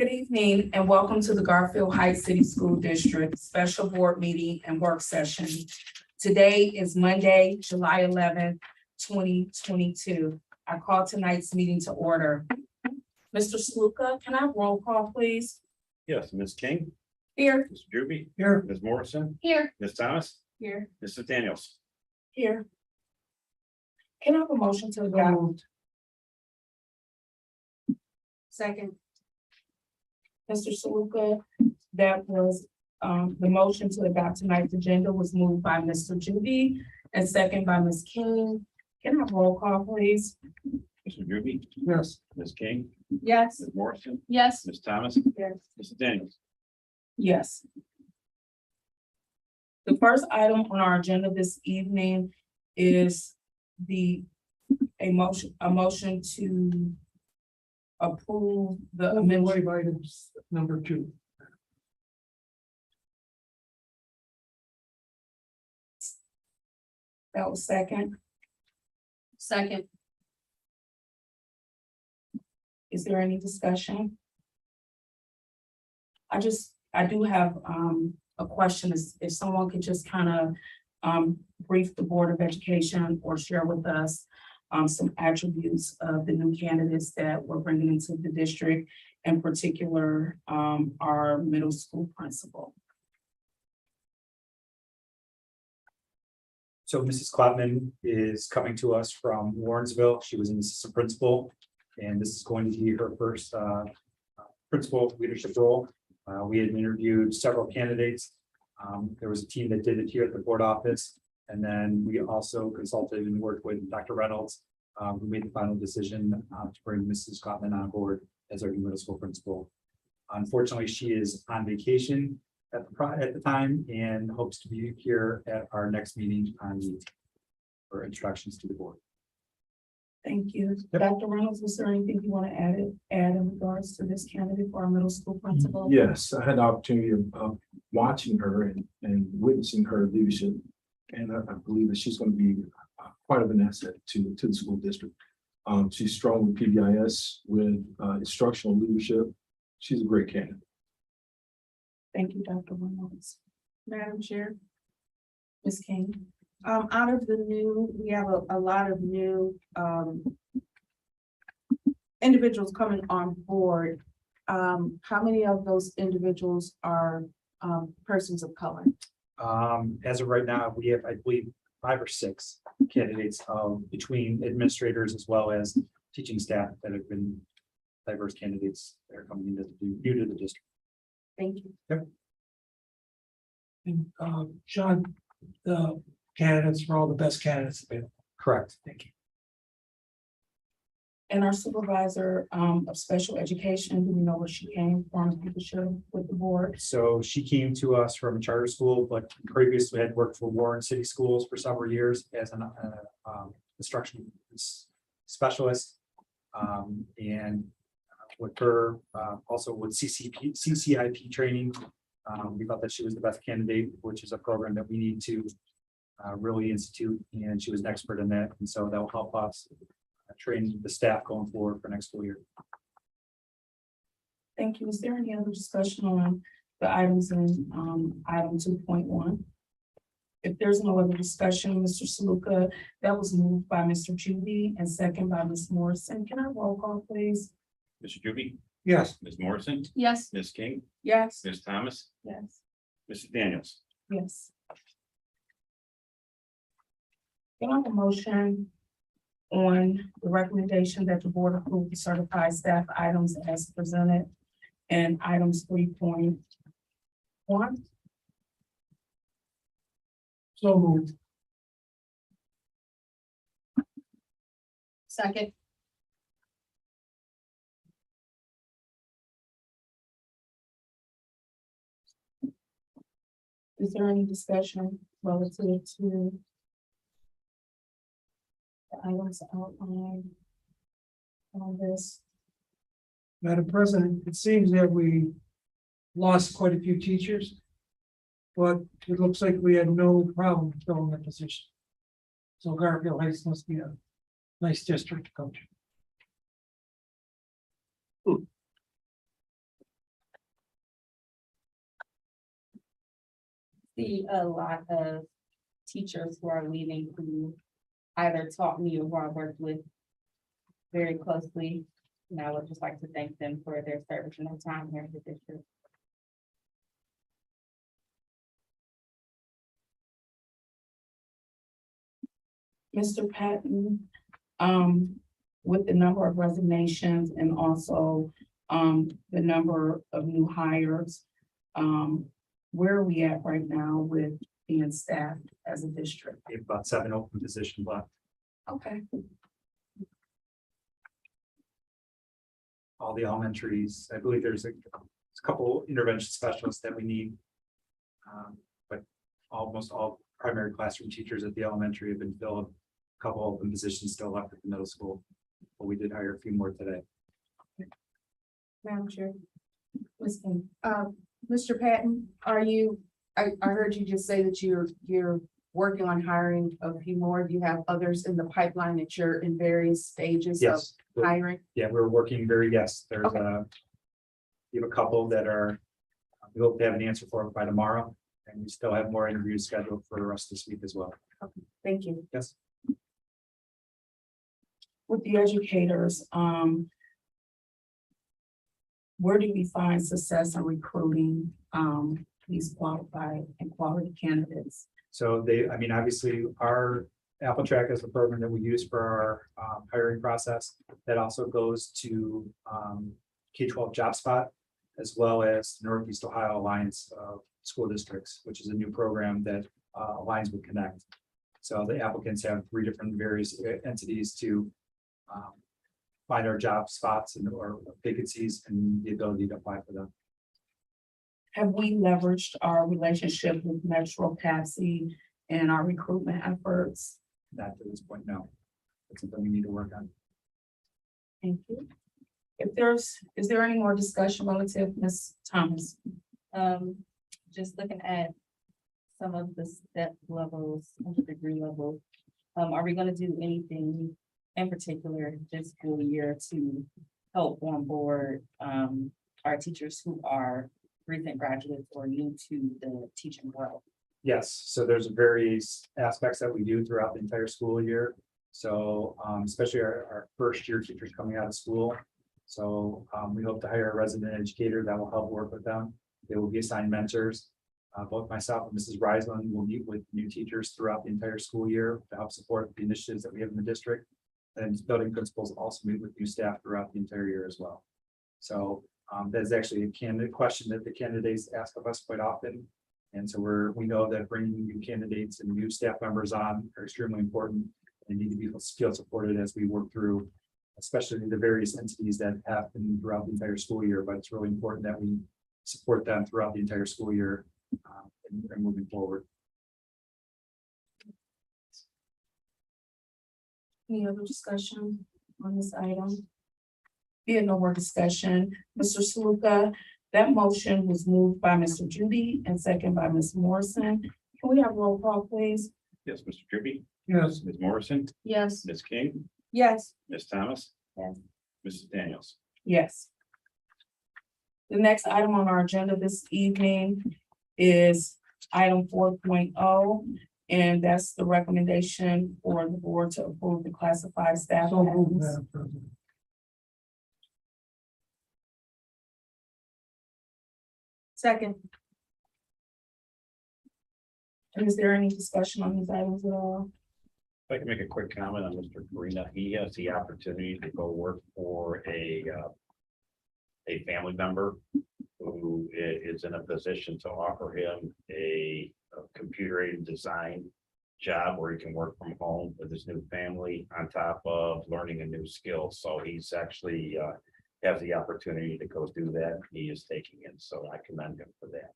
Good evening and welcome to the Garfield Heights City School District Special Board Meeting and Work Session. Today is Monday, July 11th, 2022. I call tonight's meeting to order. Mr. Sluka, can I have roll call, please? Yes, Ms. King, Here. Mr. Juby, Here. Ms. Morrison, Here. Ms. Thomas, Here. Mrs. Daniels. Here. Can I have a motion to adopt? Second. Mr. Sluka, that was, the motion to adopt tonight's agenda was moved by Mr. Juby and second by Ms. King. Can I have roll call, please? Mr. Juby, Yes. Ms. King, Yes. Ms. Morrison, Yes. Ms. Thomas, Yes. Mrs. Daniels. Yes. The first item on our agenda this evening is a motion to approve the amendment. Items number 2. That was second. Second. Is there any discussion? I do have a question, if someone could just kind of brief the Board of Education or share with us some attributes of the new candidates that we're bringing into the district, in particular, our middle school principal. So Mrs. Klopman is coming to us from Warrensville. She was an assistant principal, and this is going to be her first principal leadership role. We had interviewed several candidates. There was a team that did it here at the board office, and then we also consulted and worked with Dr. Reynolds, who made the final decision to bring Mrs. Klopman on board as our new middle school principal. Unfortunately, she is on vacation at the time and hopes to be here at our next meeting on the for introductions to the board. Thank you. Yep. Dr. Reynolds, was there anything you want to add in regards to this candidate for our middle school principal? Yes, I had the opportunity of watching her and witnessing her leadership. And I believe that she's going to be quite of an asset to the school district. She's strong with PBIS, with instructional leadership. She's a great candidate. Thank you, Dr. Reynolds. Madam Chair. Ms. King. Out of the new, we have a lot of new individuals coming on board. How many of those individuals are persons of color? As of right now, we have, I believe, 5 or 6 candidates between administrators as well as teaching staff that have been diverse candidates that are coming into new to the district. Thank you. And John, the candidates were all the best candidates available. Correct. Thank you. And our supervisor of special education, do we know where she came from to share with the board? So she came to us from a charter school, but previously had worked for Warren City Schools for several years as an instruction specialist. And with her, also with CCIP training, we thought that she was the best candidate, which is a program that we need to really institute, and she was an expert in that, and so that will help us train the staff going forward for next school year. Thank you. Is there any other discussion on the items in item 2.1? If there's no other discussion, Mr. Sluka, that was moved by Mr. Judy and second by Ms. Morrison. Can I roll call, please? Mr. Juby, Yes. Ms. Morrison, Yes. Ms. King, Yes. Ms. Thomas, Yes. Mrs. Daniels. Yes. Can I have a motion on the recommendation that the board approve the certified staff items as presented in items 3.1? So moved. Second. Is there any discussion relative to the items outlined on this? Madam President, it seems that we lost quite a few teachers, but it looks like we had no problem filling that position. So Garfield Heights must be a nice district to come to. see a lot of teachers who are leaving who either taught me or who I worked with very closely. And I would just like to thank them for their service and their time here in the district. Mr. Patton, with the number of resignations and also, the number of new hires, where are we at right now with being staffed as a district? We have about 7 open positions left. Okay. All the elementaries, I believe there's a couple intervention specialists that we need. But almost all primary classroom teachers at the elementary have been filled. A couple open positions still left at the middle school, but we did hire a few more today. Madam Chair. Ms. King. Mr. Patton, I heard you just say that you're working on hiring a few more. Do you have others in the pipeline that you're in various stages of Yes, hiring? yeah, we're working there's Okay. we have a couple that are, we hope to have an answer for by tomorrow. And we still have more interviews scheduled for the rest of this week as well. Thank you. Yes. With the educators, where do we find success in recruiting, these qualified and quality candidates? So obviously our Apple Track is the program that we use for our hiring process. That also goes to K-12 Job Spot, as well as Northeast Ohio Alliance of School Districts, which is a new program that aligns with Connect. So the applicants have 3 different various entities to find our job spots or vacancies and the ability to apply for them. Have we leveraged our relationship with Metro Patsy and our recruitment efforts? Not to this point, no. It's something we need to work on. Thank you. Is there any more discussion relative, Ms. Thomas? Just looking at some of the step levels, and the degree levels. Are we gonna do anything in particular this school year to help on board our teachers who are recent graduates or new to the teaching world? Yes, so there's various aspects that we do throughout the entire school year. So especially our first year teachers coming out of school. So we hope to hire a resident educator that will help work with them. They will be assigned mentors. Both myself and Mrs. Reisland will meet with new teachers throughout the entire school year to help support the initiatives that we have in the district. And building principals also meet with new staff throughout the entire year as well. So that's actually a candidate question that the candidates ask of us quite often. And so we know that bringing new candidates and new staff members on are extremely important and need to be feel supported as we work through, especially the various entities that happen throughout the entire school year. But it's really important that we support them throughout the entire school year and moving forward. Any other discussion on this item? Being no more discussion, Mr. Saluka, that motion was moved by Mr. Judy and second by Ms. Morrison. Can we have roll call, please? Yes, Mr. Juby, Yes. Ms. Morrison, Yes. Ms. King, Yes. Ms. Thomas. Yes. Mrs. Daniels. Yes. The next item on our agenda this evening is item 4.0, and that's the recommendation for the board to approve the classified staff. So moved, patterns. Madam President. Second. And is there any discussion on these items at all? If I can make a quick comment on Mr. Karina, he has the opportunity to go work for a family member who is in a position to offer him a computer aided design job where he can work from home with his new family on top of learning a new skill. So he's actually has the opportunity to go do that. He is taking it, so I commend him for that.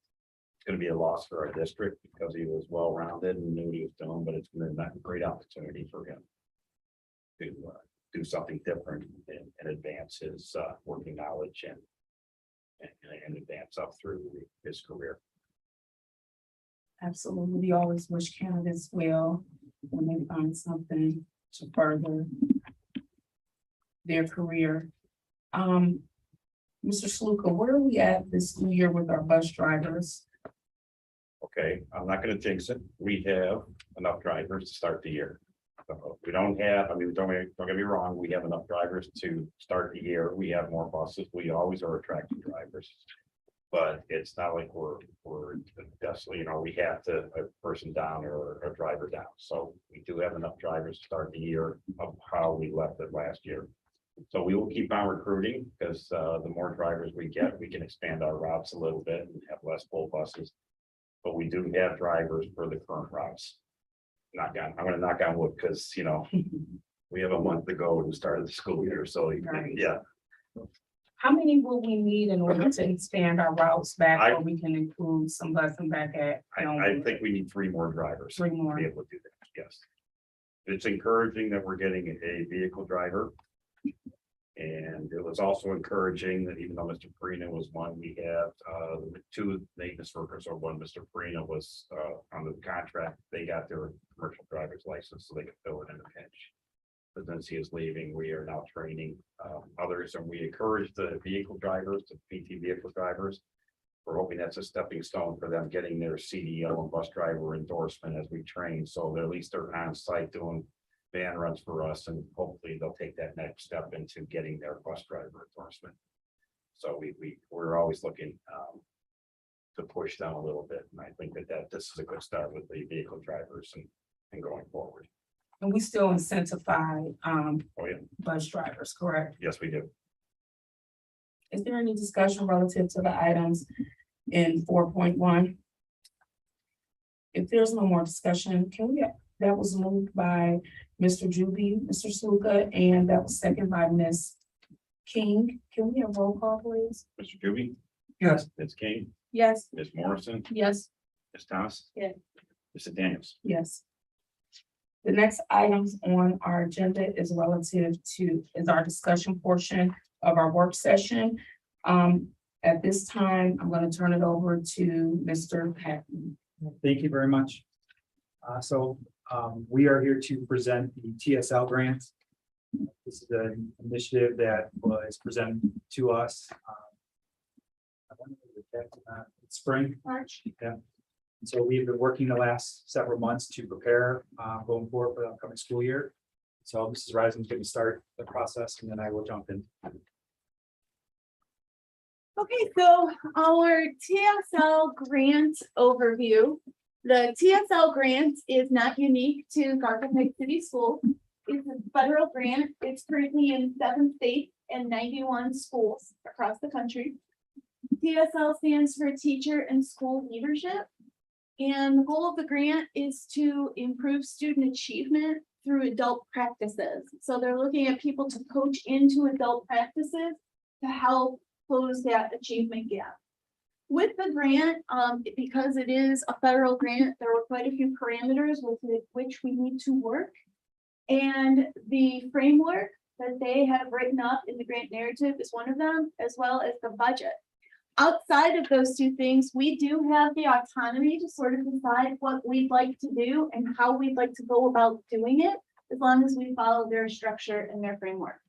It's going to be a loss for our district because he was well-rounded and knew what he was doing, but it's going to be a great opportunity for him to do something different and advance his working knowledge and advance up through his career. Absolutely. We always wish candidates well when they find something to further their career. Mr. Sluka, where are we at this school year with our bus drivers? Okay, I'm not gonna jinx it. We have enough drivers to start the year. So we don't have, I mean, don't get me wrong, we have enough drivers to start the year. We have more buses. We always are attracting drivers. But it's not like we're definitely, we have to, a person down or a driver down. So we do have enough drivers to start the year of how we left it last year. So we will keep on recruiting because the more drivers we get, we can expand our routes a little bit and have less full buses. But we do have drivers for the current routes. I'm gonna knock on wood because, we have a month to go to the start of the school year. So, Right. yeah. How many will we need in order to expand our routes back, or we can include some busing back at? I think we need 3 more drivers. 3 To more. be able to do that, yes. It's encouraging that we're getting a vehicle driver. And it was also encouraging that even though Mr. Farina was one, we have 2 maintenance workers, or one Mr. Farina was on the contract. They got their commercial driver's license so they could fill it in a pinch. But since he is leaving, we are now training others, and we encourage the vehicle drivers, the PT vehicle drivers. We're hoping that's a stepping stone for them getting their CDL and bus driver endorsement as we train. So they're at least they're on site doing van runs for us, and hopefully they'll take that next step into getting their bus driver endorsement. So we're always looking to push down a little bit, and I think that this is a good start with the vehicle drivers and going forward. And we still incentivize Oh, yeah, bus drivers, correct? yes, we do. Is there any discussion relative to the items in 4.1? If there's no more discussion, that was moved by Mr. Juby, Mr. Sluka, and that was seconded by Ms. King. Can we have roll call, please? Mr. Juby, Yes. Ms. King, Yes. Ms. Morrison, Yes. Ms. Thomas. Yeah. Mr. Daniels. Yes. The next items on our agenda is our discussion portion of our work session. At this time, I'm going to turn it over to Mr. Patton. Thank you very much. We are here to present the TSL grant. This is an initiative that was presented to us. Spring. March. Yeah. So we've been working the last several months to prepare going forward for the upcoming school year. So Mrs. Rising's going to start the process, and then I will jump in. Okay, so our TSL grant overview. The TSL grant is not unique to Garfield Heights City School. It's a federal grant. It's currently in 7 states and 91 schools across the country. TSL stands for Teacher and School Leadership. And the goal of the grant is to improve student achievement through adult practices. So they're looking at people to coach into adult practices to help close that achievement gap. With the grant, because it is a federal grant, there were quite a few parameters with which we need to work. And the framework that they have written up in the grant narrative is one of them, as well as the budget. Outside of those 2 things, we do have the autonomy to sort of decide what we'd like to do and how we'd like to go about doing it, as long as we follow their structure and their framework.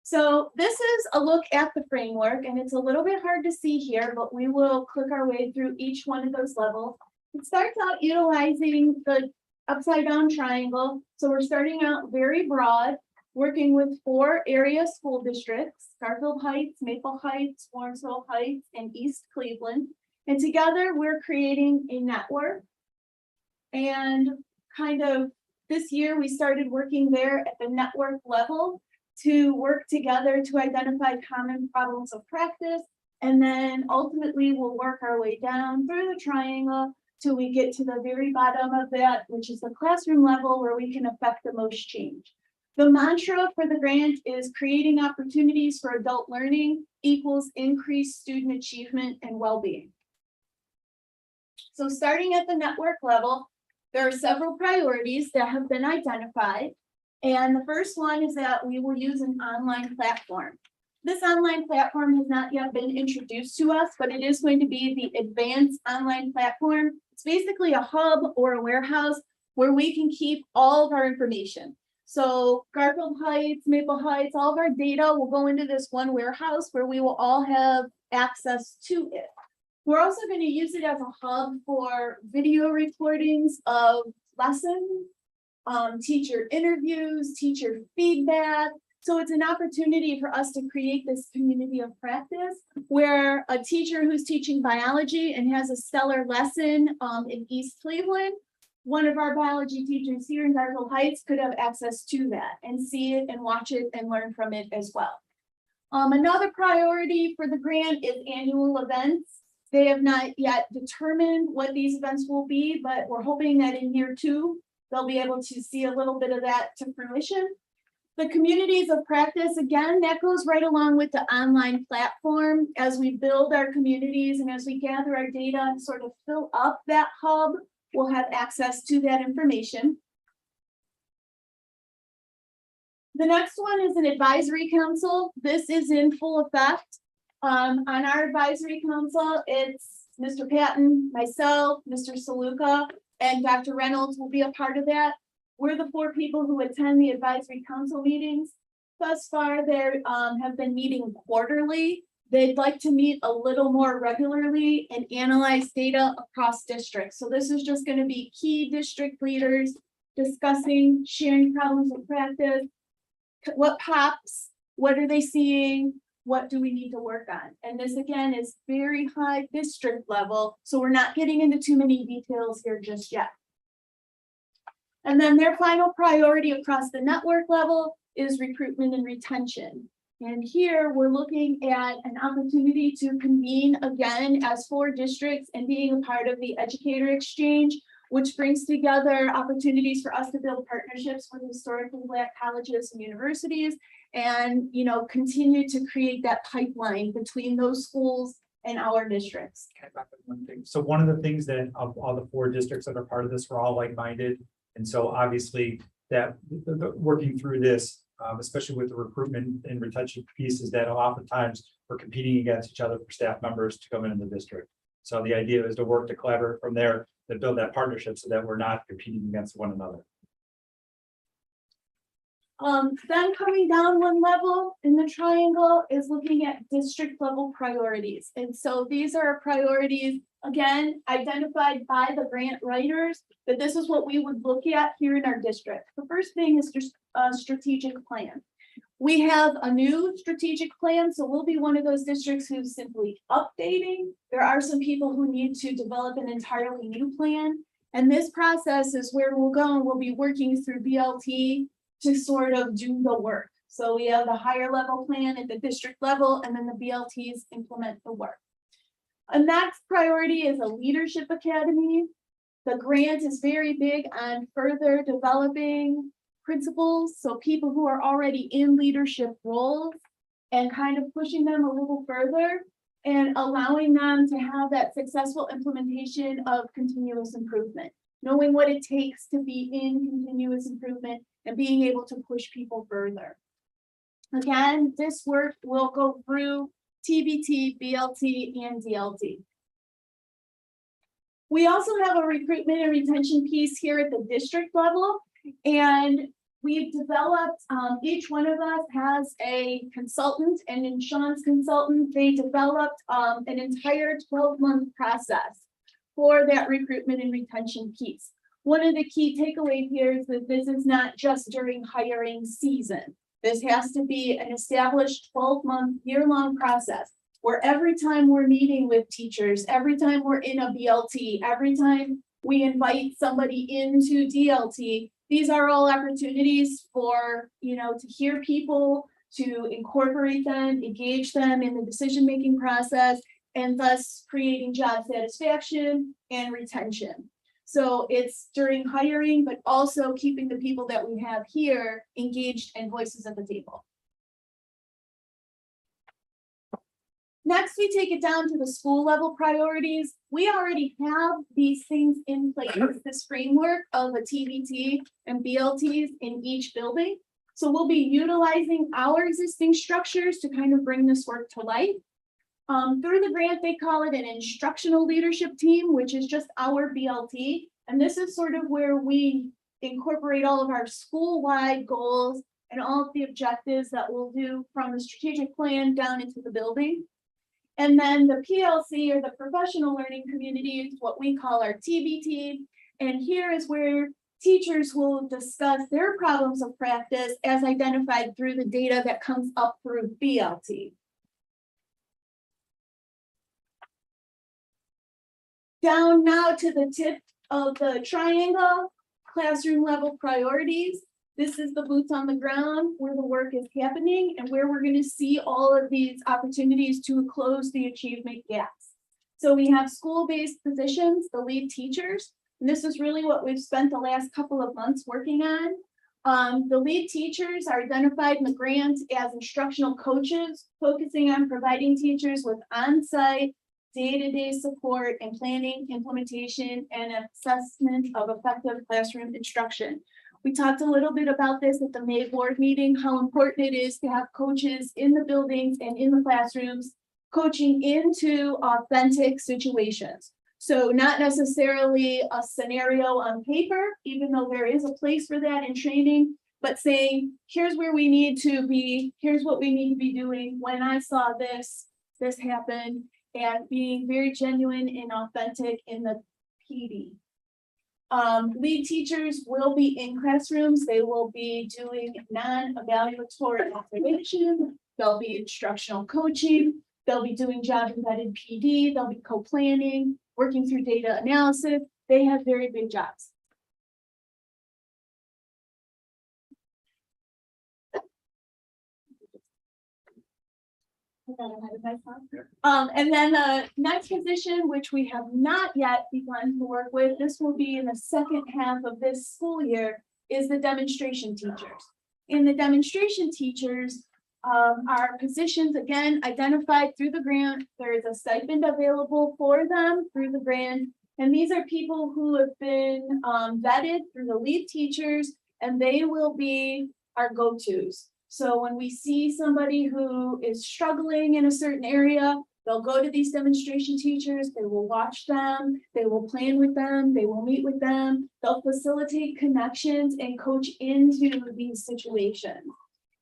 So this is a look at the framework, and it's a little bit hard to see here, but we will click our way through each one of those levels. It starts out utilizing the upside down triangle. So we're starting out very broad, working with 4 area school districts: Garfield Heights, Maple Heights, Warrensville Heights, and East Cleveland. And together we're creating a network. And kind of this year, we started working there at the network level to work together to identify common problems of practice. And then ultimately we'll work our way down through the triangle till we get to the very bottom of that, which is the classroom level, where we can affect the most change. The mantra for the grant is creating opportunities for adult learning equals increased student achievement and well-being. So starting at the network level, there are several priorities that have been identified. And the first one is that we will use an online platform. This online platform has not yet been introduced to us, but it is going to be the advanced online platform. It's basically a hub or a warehouse where we can keep all of our information. So Garfield Heights, Maple Heights, all of our data will go into this one warehouse where we will all have access to it. We're also going to use it as a hub for video recordings of lessons, teacher interviews, teacher feedback. So it's an opportunity for us to create this community of practice where a teacher who's teaching biology and has a stellar lesson in East Cleveland, one of our biology teachers here in Garfield Heights could have access to that and see it and watch it and learn from it as well. Another priority for the grant is annual events. They have not yet determined what these events will be, but we're hoping that in year 2, they'll be able to see a little bit of that to fruition. The communities of practice, again, that goes right along with the online platform. As we build our communities and as we gather our data and sort of fill up that hub, we'll have access to that information. The next one is an advisory council. This is in full effect. On our advisory council, it's Mr. Patton, myself, Mr. Saluka, and Dr. Reynolds will be a part of that. We're the 4 people who attend the advisory council meetings. Thus far, they have been meeting quarterly. They'd like to meet a little more regularly and analyze data across districts. So this is just going to be key district leaders discussing, sharing problems of practice, what pops, what are they seeing, what do we need to work on? And this again is very high district level, so we're not getting into too many details here just yet. And then their final priority across the network level is recruitment and retention. And here we're looking at an opportunity to convene again as 4 districts and being a part of the educator exchange, which brings together opportunities for us to build partnerships with historically Black colleges and universities and, you know, continue to create that pipeline between those schools and our districts. Can I back up one thing? So one of the things that of all the 4 districts that are part of this, we're all like-minded. And so obviously that working through this, especially with the recruitment and retention piece, is that oftentimes we're competing against each other for staff members to come into the district. So the idea is to work to collaborate from there to build that partnership so that we're not competing against one another. Then coming down one level in the triangle is looking at district level priorities. And so these are priorities, again, identified by the grant writers, that this is what we would look at here in our district. The first thing is just a strategic plan. We have a new strategic plan, so we'll be one of those districts who's simply updating. There are some people who need to develop an entirely new plan. And this process is where we'll go and we'll be working through BLT to sort of do the work. So we have the higher level plan at the district level, and then the BLTs implement the work. A next priority is a leadership academy. The grant is very big on further developing principals, so people who are already in leadership roles and kind of pushing them a little further and allowing them to have that successful implementation of continuous improvement, knowing what it takes to be in continuous improvement and being able to push people further. Again, this work will go through TBT, BLT, and DLT. We also have a recruitment and retention piece here at the district level, and we've developed, each one of us has a consultant, and in Sean's consultant, they developed an entire 12-month process for that recruitment and retention piece. One of the key takeaways here is that this is not just during hiring season. This has to be an established 12-month, year-long process where every time we're meeting with teachers, every time we're in a BLT, every time we invite somebody into DLT, these are all opportunities for, you know, to hear people, to incorporate them, engage them in the decision-making process, and thus creating job satisfaction and retention. So it's during hiring, but also keeping the people that we have here engaged and voices at the table. Next, we take it down to the school level priorities. We already have these things in place, this framework of a TBT and BLTs in each building. So we'll be utilizing our existing structures to kind of bring this work to life. Through the grant, they call it an instructional leadership team, which is just our BLT. And this is sort of where we incorporate all of our school-wide goals and all of the objectives that we'll do from the strategic plan down into the building. And then the PLC, or the professional learning community, is what we call our TBT. And here is where teachers will discuss their problems of practice as identified through the data that comes up through BLT. Down now to the tip of the triangle, classroom level priorities. This is the boots on the ground where the work is happening and where we're going to see all of these opportunities to close the achievement gaps. So we have school-based positions, the lead teachers, and this is really what we've spent the last couple of months working on. The lead teachers are identified in the grant as instructional coaches, focusing on providing teachers with on-site day-to-day support and planning, implementation, and assessment of effective classroom instruction. We talked a little bit about this at the May board meeting, how important it is to have coaches in the buildings and in the classrooms, coaching into authentic situations. So not necessarily a scenario on paper, even though there is a place for that in training, but saying, here's where we need to be, here's what we need to be doing. When I saw this, this happened, and being very genuine and authentic in the PD. Lead teachers will be in classrooms. They will be doing non-evaluatory observation. They'll be instructional coaching. They'll be doing job embedded PD. They'll be co-planning, working through data analysis. They have very big jobs. And then the next position, which we have not yet begun to work with, this will be in the second half of this school year, is the demonstration teachers. In the demonstration teachers, are positions, again, identified through the grant. There is a stipend available for them through the grant. And these are people who have been vetted through the lead teachers, and they will be our go-tos. So when we see somebody who is struggling in a certain area, they'll go to these demonstration teachers, they will watch them, they will plan with them, they will meet with them, they'll facilitate connections and coach into these situations.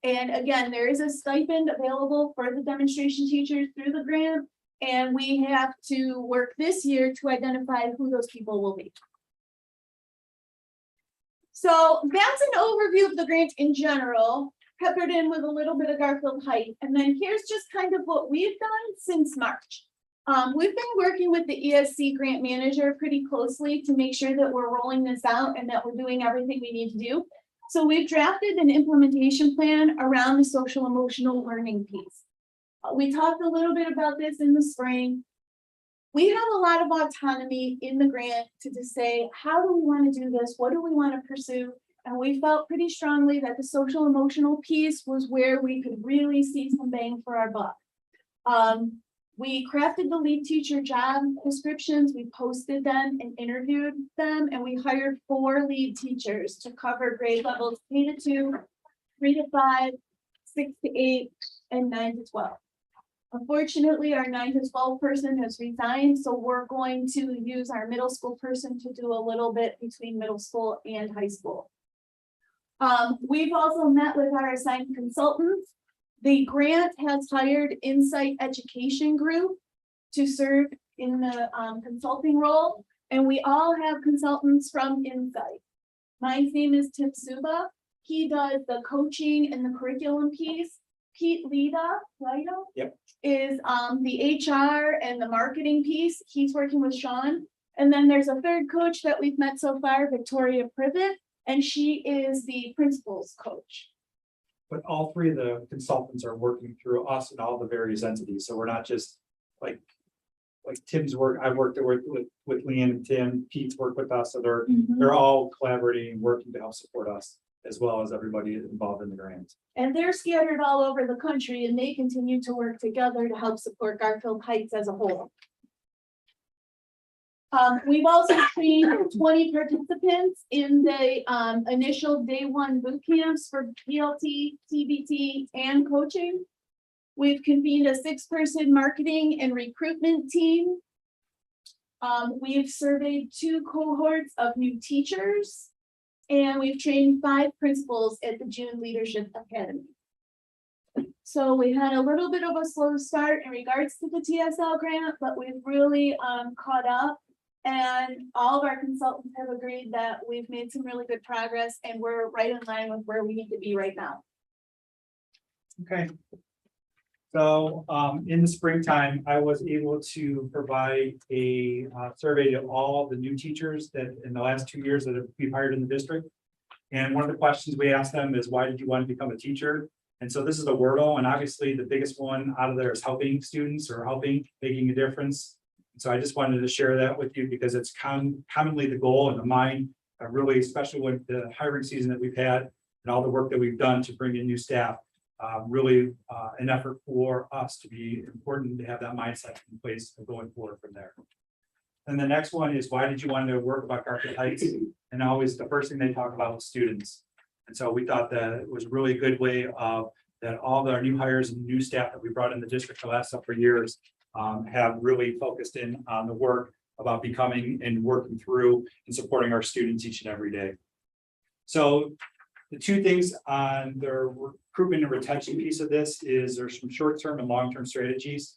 And again, there is a stipend available for the demonstration teachers through the grant, and we have to work this year to identify who those people will be. So that's an overview of the grant in general, peppered in with a little bit of Garfield Heights. And then here's just kind of what we've done since March. We've been working with the ESC grant manager pretty closely to make sure that we're rolling this out and that we're doing everything we need to do. So we've drafted an implementation plan around the social emotional learning piece. We talked a little bit about this in the spring. We have a lot of autonomy in the grant to just say, how do we want to do this? What do we want to pursue? And we felt pretty strongly that the social emotional piece was where we could really see some bang for our buck. We crafted the lead teacher job descriptions, we posted them and interviewed them, and we hired 4 lead teachers to cover grade levels K-2, 3-5, 6-8, and 9-12. Unfortunately, our 9-12 person has resigned, so we're going to use our middle school person to do a little bit between middle school and high school. We've also met with our assigned consultants. The grant has hired Insight Education Group to serve in the consulting role, and we all have consultants from Insight. My name is Tim Suba. He does the coaching and the curriculum piece. Pete Lida, Yep. is the HR and the marketing piece. He's working with Sean. And then there's a third coach that we've met so far, Victoria Privet, and she is the principal's coach. But all 3 of the consultants are working through us and all the various entities. So we're not just like Tim's work. I've worked with Leanne and Tim. Pete's worked with us. So they're all collaborating and working to help support us, as well as everybody involved in the grant. And they're scattered all over the country, and they continue to work together to help support Garfield Heights as a whole. We've also trained 20 participants in the initial day 1 boot camps for PLT, TBT, and coaching. We've convened a 6-person marketing and recruitment team. We've surveyed 2 cohorts of new teachers, and we've trained 5 principals at the June Leadership Academy. So we had a little bit of a slow start in regards to the TSL grant, but we've really caught up. And all of our consultants have agreed that we've made some really good progress and we're right in line with where we need to be right now. Okay. So, in the springtime, I was able to provide a survey to all the new teachers that in the last 2 years that we've hired in the district. And one of the questions we asked them is, why did you want to become a teacher? And so this is a Wordle, and obviously the biggest one out of there is helping students or making a difference. So I just wanted to share that with you because it's commonly the goal and the mind, really, especially with the hiring season that we've had and all the work that we've done to bring in new staff. Really an effort for us to be important to have that mindset in place going forward from there. And the next one is, why did you want to work about Garfield Heights? And always the first thing they talk about was students. And so we thought that it was a really good way of that all our new hires and new staff that we brought in the district the last several years have really focused in on the work about becoming and working through and supporting our students each and every day. So the two things on the recruitment and retention piece of this is there's some short-term and long-term strategies.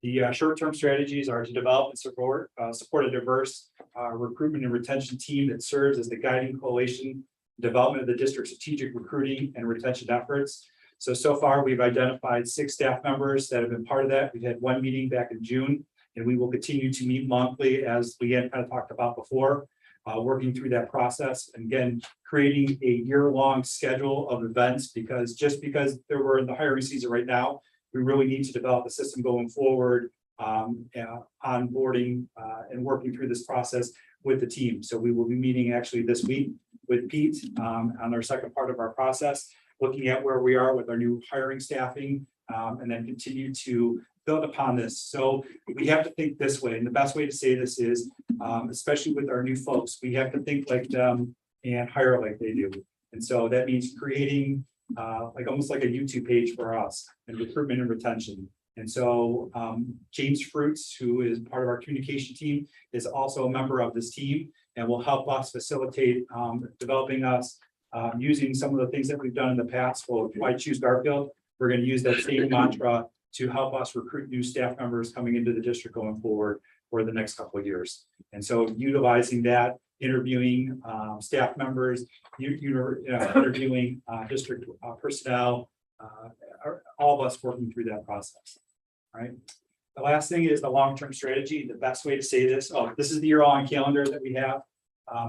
The short-term strategies are to develop and support a diverse recruitment and retention team that serves as the guiding coalition development of the district's strategic recruiting and retention efforts. So far, we've identified 6 staff members that have been part of that. We had 1 meeting back in June, and we will continue to meet monthly as Leanne kind of talked about before, working through that process. And again, creating a year-long schedule of events because just because we're in the hiring season right now, we really need to develop a system going forward, onboarding and working through this process with the team. So we will be meeting actually this week with Pete on our second part of our process, looking at where we are with our new hiring staffing, and then continue to build upon this. So we have to think this way. And the best way to say this is, especially with our new folks, we have to think like them and hire like they do. And so that means creating almost like a YouTube page for us in recruitment and retention. And so James Fruits, who is part of our communication team, is also a member of this team and will help us facilitate developing us using some of the things that we've done in the past. Well, if I choose Garfield, we're going to use that same mantra to help us recruit new staff members coming into the district going forward for the next couple of years. And so utilizing that, interviewing staff members, interviewing district personnel, all of us working through that process. All right. The last thing is the long-term strategy. The best way to say this, this is the year-long calendar that we have.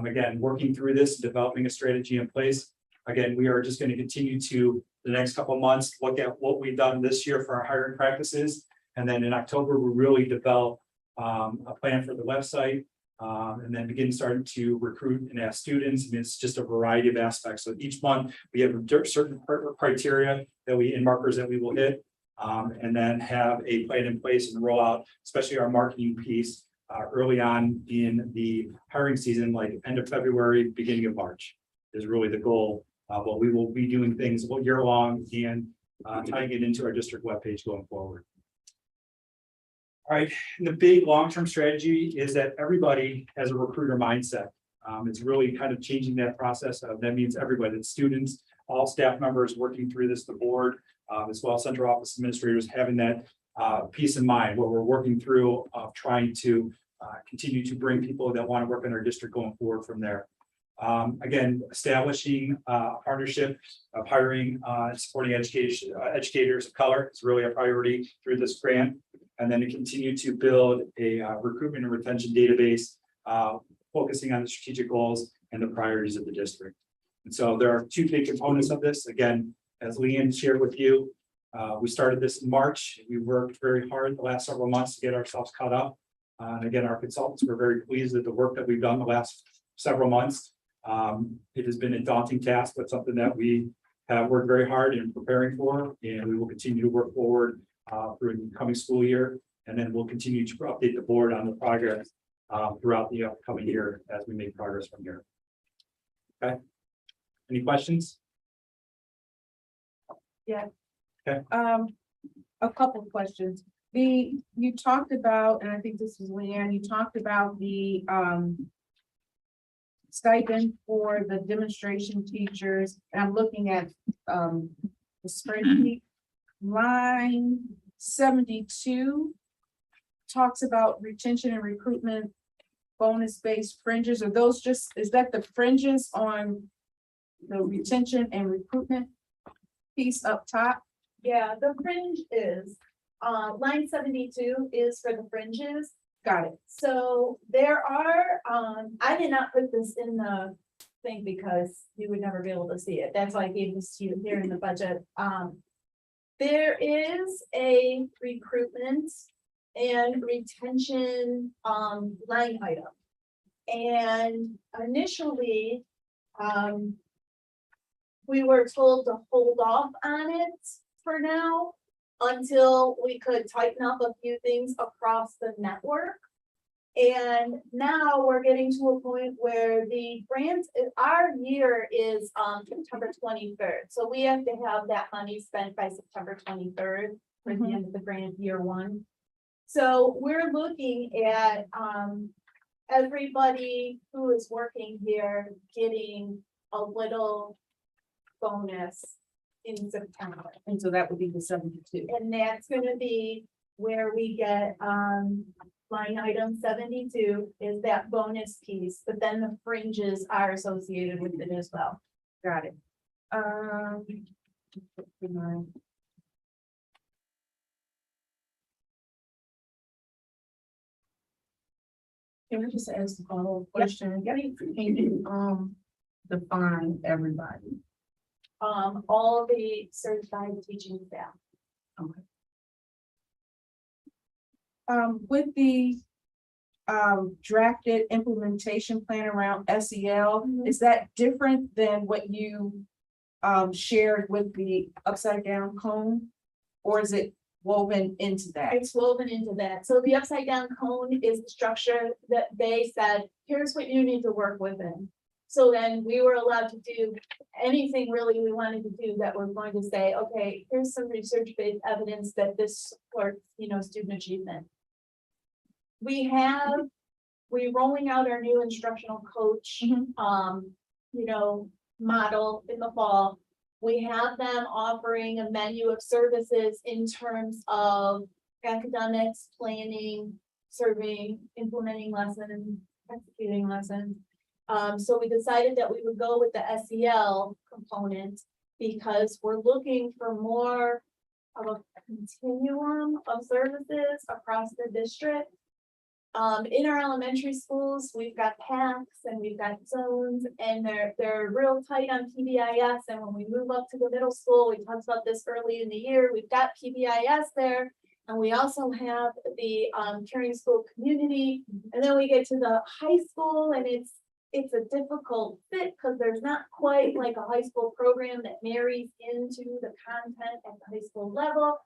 Again, working through this, developing a strategy in place. Again, we are just going to continue to the next couple of months, look at what we've done this year for our hiring practices. And then in October, we really develop a plan for the website and then begin starting to recruit and ask students. And it's just a variety of aspects. So each month we have certain criteria that and markers that we will hit. And then have a plan in place and roll out, especially our marketing piece early on in the hiring season, like end of February, beginning of March is really the goal. But we will be doing things all year long and tying it into our district webpage going forward. All right, and the big long-term strategy is that everybody has a recruiter mindset. It's really kind of changing that process. That means everybody, it's students, all staff members working through this, the board, as well as central office administrators having that peace in mind, what we're working through of trying to continue to bring people that want to work in our district going forward from there. Again, establishing a partnership of hiring and supporting educators of color is really a priority through this grant. And then to continue to build a recruitment and retention database, focusing on the strategic goals and the priorities of the district. And so there are 2 big components of this. Again, as Leanne shared with you, we started this in March. We worked very hard the last several months to get ourselves caught up. And again, our consultants were very pleased with the work that we've done the last several months. It has been a daunting task, but something that we have worked very hard in preparing for, and we will continue to work forward through the coming school year. And then we'll continue to update the board on the progress throughout the upcoming year as we make progress from here. Okay. Any questions? Yeah. Okay. A couple of questions. You talked about, and I think this was Leanne, you talked about the stipend for the demonstration teachers. I'm looking at the spreadsheet. line 72 talks about retention and recruitment bonus-based fringes. Are those just, is that the fringes on the retention and recruitment piece up top? Yeah, the fringe is, line 72 is for the fringes. Got it. So there are, I did not put this in the thing because you would never be able to see it. That's why I gave this to you here in the budget. There is a recruitment and retention, line item. And initially, we were told to hold off on it for now until we could tighten up a few things across the network. And now we're getting to a point where the grant, our year is September 23rd. So we have to have that money spent by September 23rd for the end of the grant year one. So we're looking at everybody who is working here getting a little bonus in September. And so that would be the 72. And that's gonna be where we get, line item 72 is that bonus piece, but then the fringes are associated with it as well. Got it. Can I just ask a follow-up question? Can you, define everybody? All the certified teaching staff. With the drafted implementation plan around SEL, is that different than what you shared with the upside down cone? Or is it woven into that? It's woven into that. So the upside down cone is the structure that they said, here's what you need to work within. So then we were allowed to do anything really we wanted to do that was going to say, okay, here's some research-based evidence that this supports, student achievement. We're rolling out our new instructional coach, model in the fall. We have them offering a menu of services in terms of academics, planning, serving, implementing lessons, executing lessons. So we decided that we would go with the SEL component because we're looking for more of a continuum of services across the district. In our elementary schools, we've got paths and we've got zones and they're real tight on PBIS. And when we move up to the middle school, we talked about this early in the year, we've got PBIS there. And we also have the caring school community. And then we get to the high school and it's a difficult fit because there's not quite like a high school program that marries into the content at the high school level.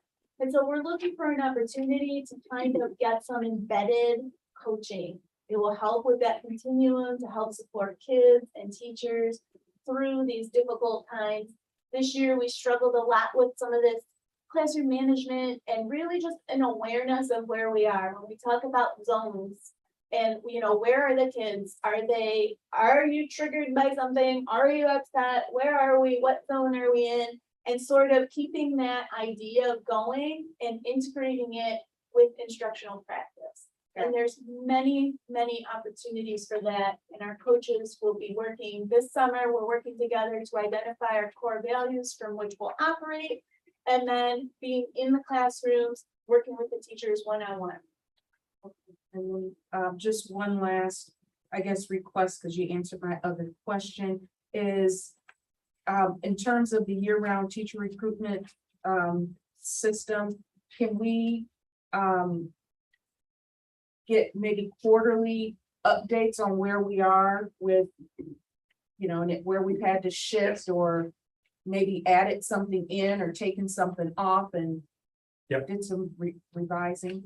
And so we're looking for an opportunity to kind of get some embedded coaching. It will help with that continuum to help support kids and teachers through these difficult times. This year, we struggled a lot with some of this classroom management and really just an awareness of where we are. When we talk about zones and, where are the kids? Are you triggered by something? Are you upset? Where are we? What zone are we in? And sort of keeping that idea going and integrating it with instructional practice. And there's many, many opportunities for that. And our coaches will be working this summer. We're working together to identify our core values from which we'll operate. And then being in the classrooms, working with the teachers one-on-one. And then, just one last, request, because you answered my other question, is in terms of the year-round teacher recruitment system, can we get maybe quarterly updates on where we are with, and where we've had to shift or maybe added something in or taken something off and did some revising?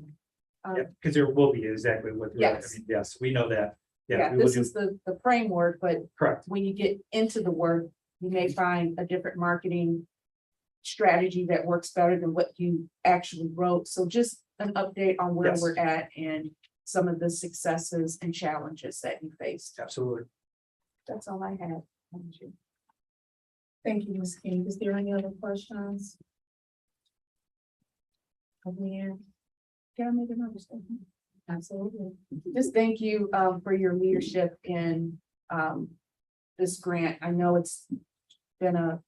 Because there will be exactly what. Yes. Yes, we know that. Yeah, we will this do- is the framework, but Correct. when you get into the work, you may find a different marketing strategy that works better than what you actually wrote. So just an update on where Yes. we're at and some of the successes and challenges that you faced. Absolutely. That's all I had. Thank you. Thank you, Ms. King. Is there any other questions? Leanne. Can I make another statement? Absolutely. Just thank you for your leadership in this grant. I know it's been a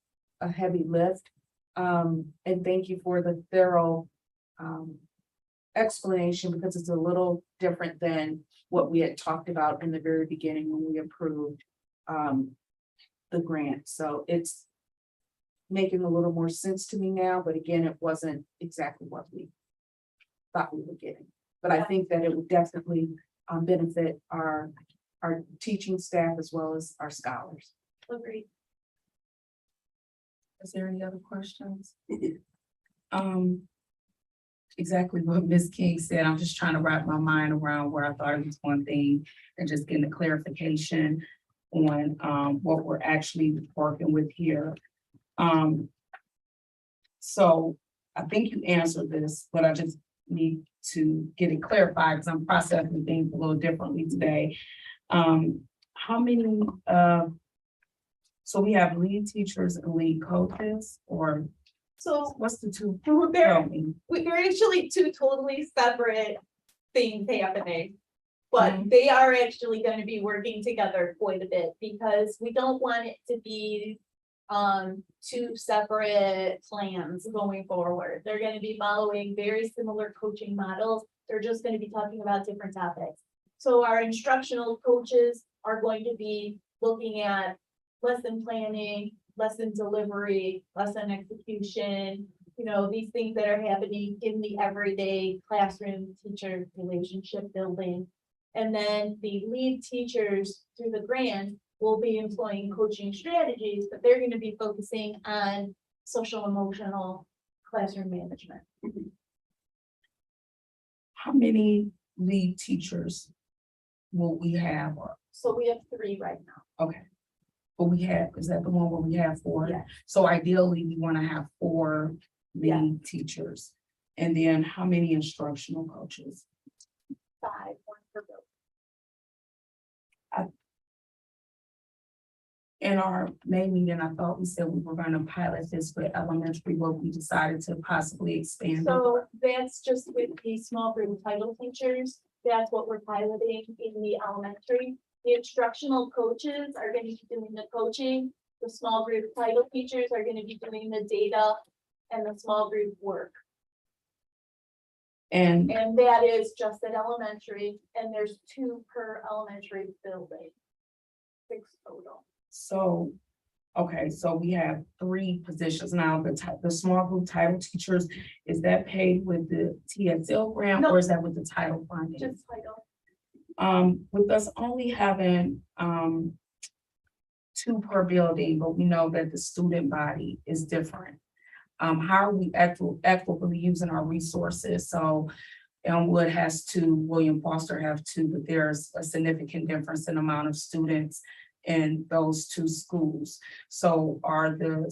heavy lift. And thank you for the thorough explanation, because it's a little different than what we had talked about in the very beginning when we approved the grant. So it's making a little more sense to me now, but again, it wasn't exactly what we thought we were getting. But I think that it would definitely benefit our teaching staff as well as our scholars. Agreed. Is there any other questions? Exactly what Ms. King said. I'm just trying to wrap my mind around where I thought it was one thing and just getting the clarification on what we're actually working with here. So I think you answered this, but I just need to get it clarified because I'm processing things a little differently today. How many, so we have lead teachers and lead coaches, or So what's the two? they're Tell me. They're actually two totally separate things happening. But they are actually gonna be working together quite a bit, because we don't want it to be two separate plans going forward. They're gonna be following very similar coaching models. They're just gonna be talking about different topics. So our instructional coaches are going to be looking at lesson planning, lesson delivery, lesson execution, you know, these things that are happening in the everyday classroom teacher relationship building. And then the lead teachers through the grant will be employing coaching strategies, but they're going to be focusing on social emotional classroom management. How many lead teachers will we have? So we have 3 right now. Okay. But we have, is that the one where we have 4? Yeah. So ideally, we want to have 4 lead teachers. And then how many instructional coaches? 5, 1 per building. In our main meeting, I thought we said we were going to pilot this for elementary, but we decided to possibly expand it. So that's just with the small group title teachers. That's what we're piloting in the elementary. The instructional coaches are going to be doing the coaching. The small group title teachers are going to be doing the data and the small group work. And And that is just at elementary, and there's 2 per elementary building. 6 total. so, okay, so we have 3 positions now. The small group title teachers, is that paid with the TSL grant No. or is that with the title funding? Just title. With us only having 2 per building, but we know that the student body is different. How are we equitably using our resources? So Elmwood has 2, William Foster have 2, but there's a significant difference in amount of students in those 2 schools. So are the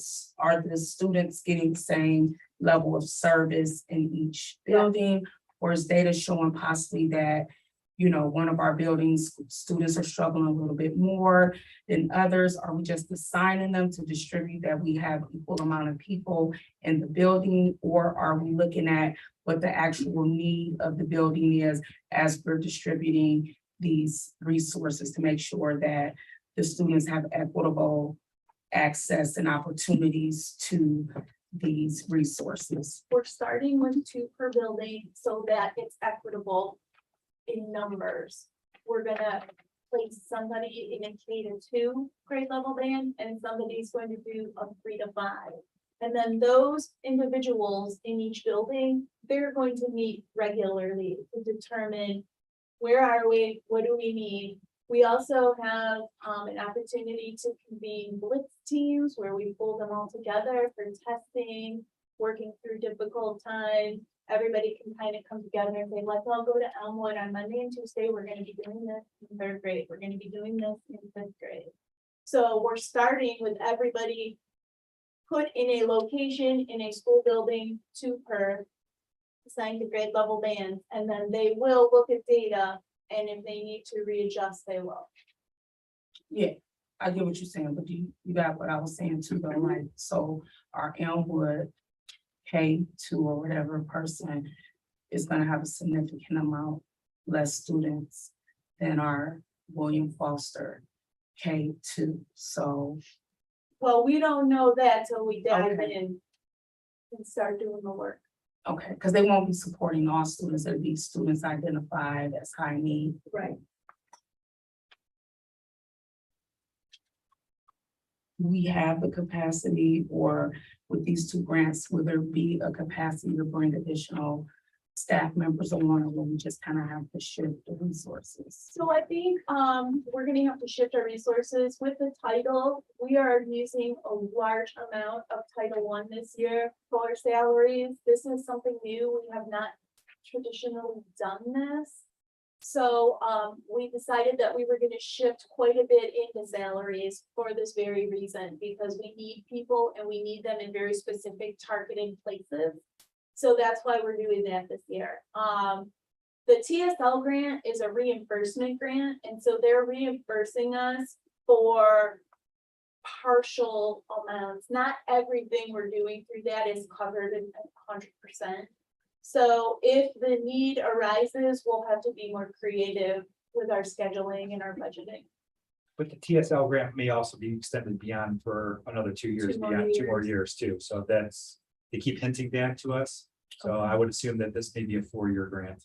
students getting the same level of service in each building? Or is data showing possibly that, you know, one of our buildings, students are struggling a little bit more than others? Are we just assigning them to distribute that we have equal amount of people in the building? Or are we looking at what the actual need of the building is as we're distributing these resources to make sure that the students have equitable access and opportunities to these resources? We're starting with 2 per building so that it's equitable in numbers. We're gonna place somebody in a K-2 grade level band, and somebody's going to do a 3 to 5. And then those individuals in each building, they're going to meet regularly to determine where are we, what do we need. We also have an opportunity to convene blitz teams where we pull them all together for testing, working through difficult times. Everybody can kind of come together and say, let's all go to Elmwood on Monday and Tuesday. We're going to be doing this in 3rd grade. We're going to be doing this in 5th grade. So we're starting with everybody put in a location in a school building, 2 per, assigned to grade level bands, and then they will look at data, and if they need to readjust, they will. Yeah, I get what you're saying, but you got what I was saying too, though, like, so our Elmwood K2 or whatever person is gonna have a significant amount less students than our William Foster K2. So, Well, we don't know that till we dive Okay. in and start doing the work. okay, because they won't be supporting all students, it'll be students identified as high need. Right. We have the capacity, or with these two grants, will there be a capacity to bring additional staff members along, or will we just kind of have to shift the resources? So I think, we're gonna have to shift our resources with the title. We are using a large amount of Title I this year for salaries. This is something new. We have not traditionally done this. So, we decided that we were gonna shift quite a bit into salaries for this very reason, because we need people and we need them in very specific targeted places. So that's why we're doing that this year. The TSL grant is a reimbursement grant, and so they're reimbursing us for partial amounts. Not everything we're doing through that is covered in 100%. So if the need arises, we'll have to be more creative with our scheduling and our budgeting. But the TSL grant may also be extended beyond for another 2 years, 2 more beyond 2 more years. years too. So that's, they keep hinting that to us. So I would assume that this may be a 4-year grant.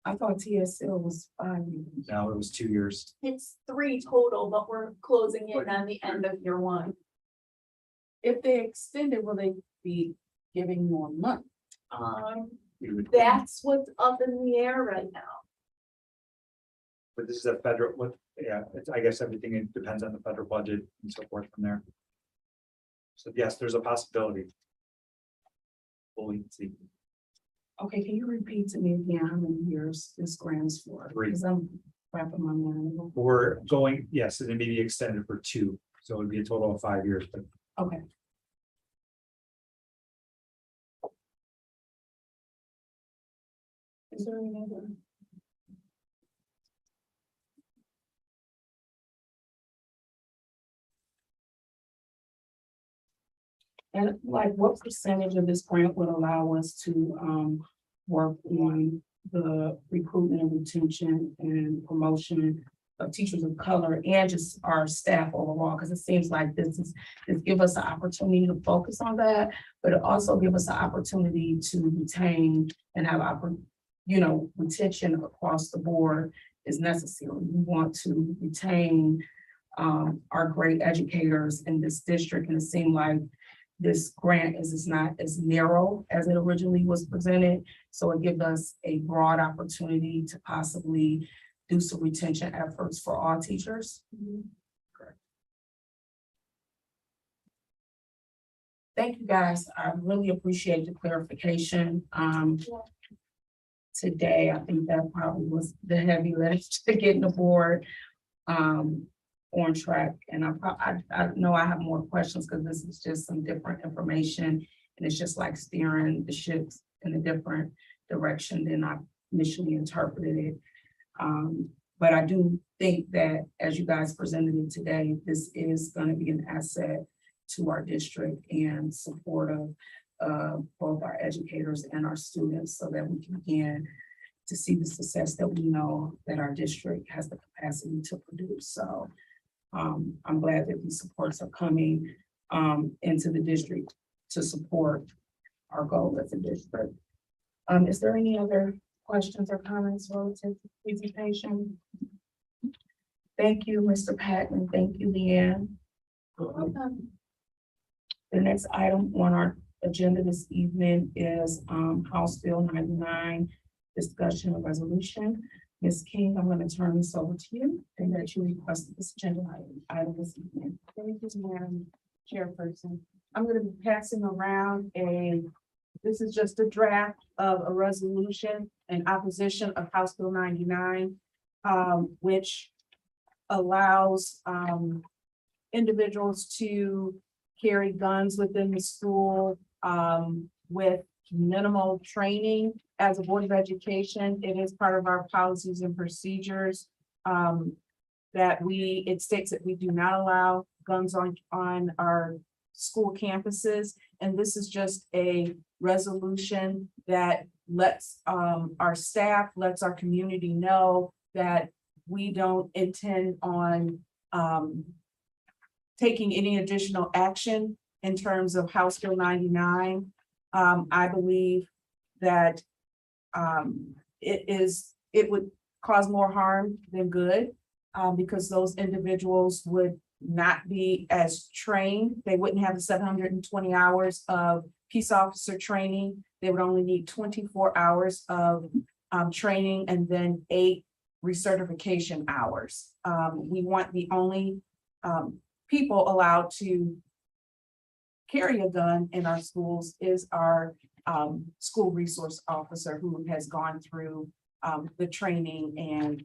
I thought TSL was 5 years. Now it was 2 years. It's 3 total, but we're closing in on the end of year 1. If they extend it, will they be giving more money? We would- That's what's up in the air right now. But this is a federal, I guess everything depends on the federal budget and so forth from there. So yes, there's a possibility. We'll wait and see. Okay, can you repeat to me again how many years this grant's for? 3. Because I'm wrapping my mind. around. We're going, yes, and it may be extended for 2, so it would be a total of 5 years, but Okay. Is there any other? And like, what percentage of this grant would allow us to work on the recruitment and retention and promotion of teachers of color and just our staff overall? Because it seems like this give us an opportunity to focus on that, but it also give us an opportunity to retain and have retention across the board is necessary. We want to retain our great educators in this district, and it seemed like this grant is not as narrow as it originally was presented. So it gives us a broad opportunity to possibly do some retention efforts for all teachers. Correct. Thank you, guys. I really appreciate the clarification. Today, I think that probably was the heavy lift to getting the board on track. And I know I have more questions because this is just some different information. And it's just like steering the ships in a different direction than I initially interpreted it. But I do think that as you guys presented it today, this is going to be an asset to our district and supportive of both our educators and our students so that we can begin to see the success that we know that our district has the capacity to produce. So I'm glad that these supports are coming into the district to support our goal as a district. Is there any other questions or comments relative to the presentation? Thank you, Mr. Patton. Thank you, Leanne. The next item on our agenda this evening is House Bill 99, discussion of resolution. Ms. King, I'm going to turn this over to you and that you requested this agenda item this evening. Thank you, Madam Chairperson. I'm gonna be passing around this is just a draft of a resolution in opposition of House Bill 99, which allows individuals to carry guns within the school with minimal training. As a Board of Education, it is part of our policies and procedures that it states that we do not allow guns on our school campuses. And this is just a resolution that lets our staff, lets our community know that we don't intend on taking any additional action in terms of House Bill 99. I believe that it would cause more harm than good, because those individuals would not be as trained. They wouldn't have the 720 hours of peace officer training. They would only need 24 hours of training and then 8 recertification hours. We want the only people allowed to carry a gun in our schools is our school resource officer who has gone through the training and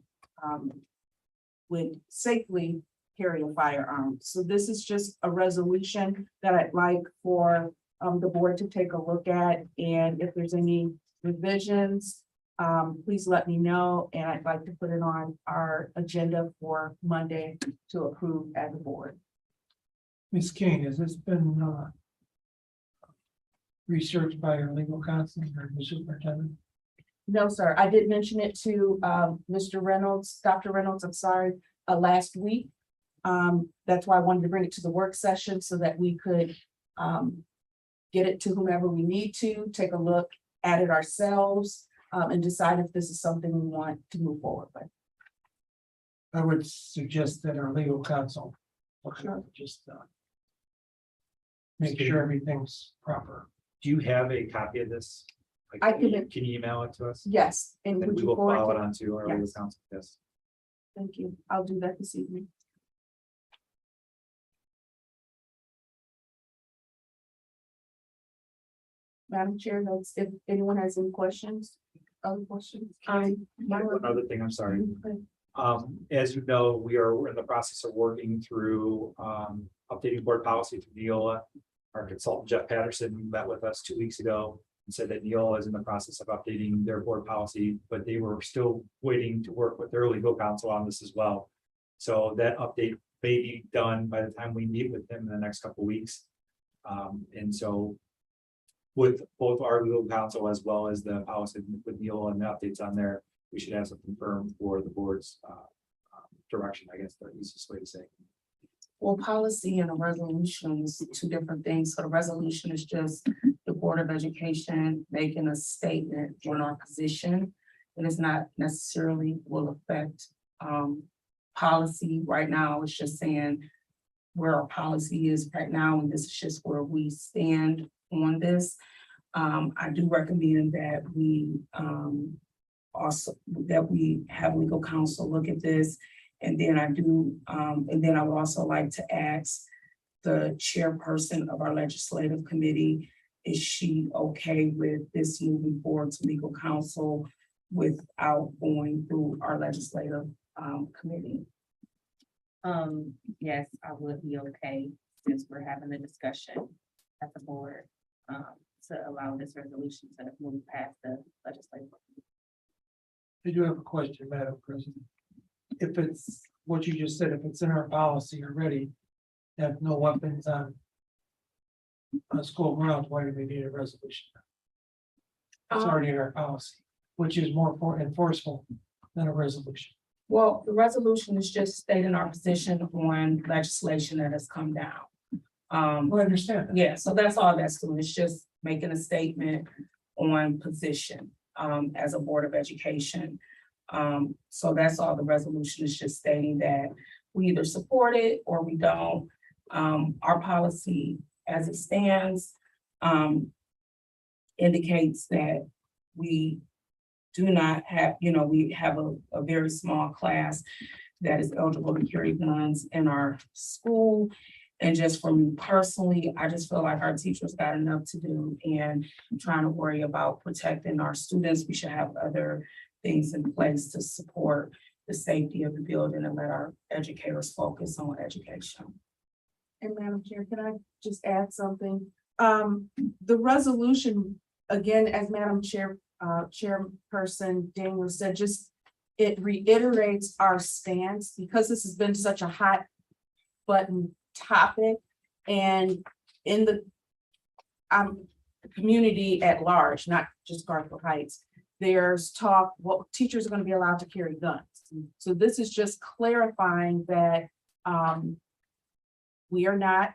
would safely carry a firearm. So this is just a resolution that I'd like for the board to take a look at. And if there's any revisions, please let me know. And I'd like to put it on our agenda for Monday to approve as a board. Ms. King, has this been researched by your legal counsel or the superintendent? No, sir. I did mention it to Mr. Reynolds, Dr. Reynolds, I'm sorry, last week. That's why I wanted to bring it to the work session so that we could get it to whomever we need to, take a look at it ourselves, and decide if this is something we want to move forward with. I would suggest that our legal counsel just make sure everything's proper. Do you have a copy of this? Like, I can- Can you email it to us? Yes, and Then would we you will forward file it it? onto our legal Yes. counsel, yes. Thank you. I'll do that this evening. Madam Chair, that's if anyone has any questions, other questions. One other thing, I'm sorry. As you know, we're in the process of working through updating board policy through Neola. Our consultant Jeff Patterson met with us 2 weeks ago and said that Neola is in the process of updating their board policy, but they were still waiting to work with their legal counsel on this as well. So that update may be done by the time we meet with them in the next couple of weeks. And so with both our legal counsel as well as the policy with Neola and the updates on there, we should have something firm for the board's direction, I guess, the easiest way to say. Well, policy and a resolution is two different things. So the resolution is just the Board of Education making a statement on our position. And it's not necessarily will affect policy right now. It's just saying where our policy is right now, and this is just where we stand on this. I do recommend that we have legal counsel look at this. And then I would also like to ask the chairperson of our legislative committee, is she okay with this moving forward to legal counsel without going through our legislative committee? Yes, I would be okay, since we're having a discussion at the board, to allow this resolution to move past the legislative. I do have a question, Madam President. If it's what you just said, if it's in our policy already, have no weapons on school grounds, why do we need a resolution? It's already in our policy, which is more enforceable than a resolution. Well, the resolution is just stating our position on legislation that has come down. Well, I understand that. Yeah, so that's all that's doing. It's just making a statement on position as a Board of Education. So that's all the resolution is, just stating that we either support it or we don't. Our policy as it stands indicates that we do not have, we have a very small class that is eligible to carry guns in our school. And just for me personally, I just feel like our teachers got enough to do, and trying to worry about protecting our students. We should have other things in place to support the safety of the building and let our educators focus on education. And Madam Chair, can I just add something? The resolution, again, as Madam Chairperson Daniel said, just it reiterates our stance, because this has been such a hot button topic, and in the community at large, not just Garfield Heights, there's talk, what teachers are gonna be allowed to carry guns. So this is just clarifying that, we are not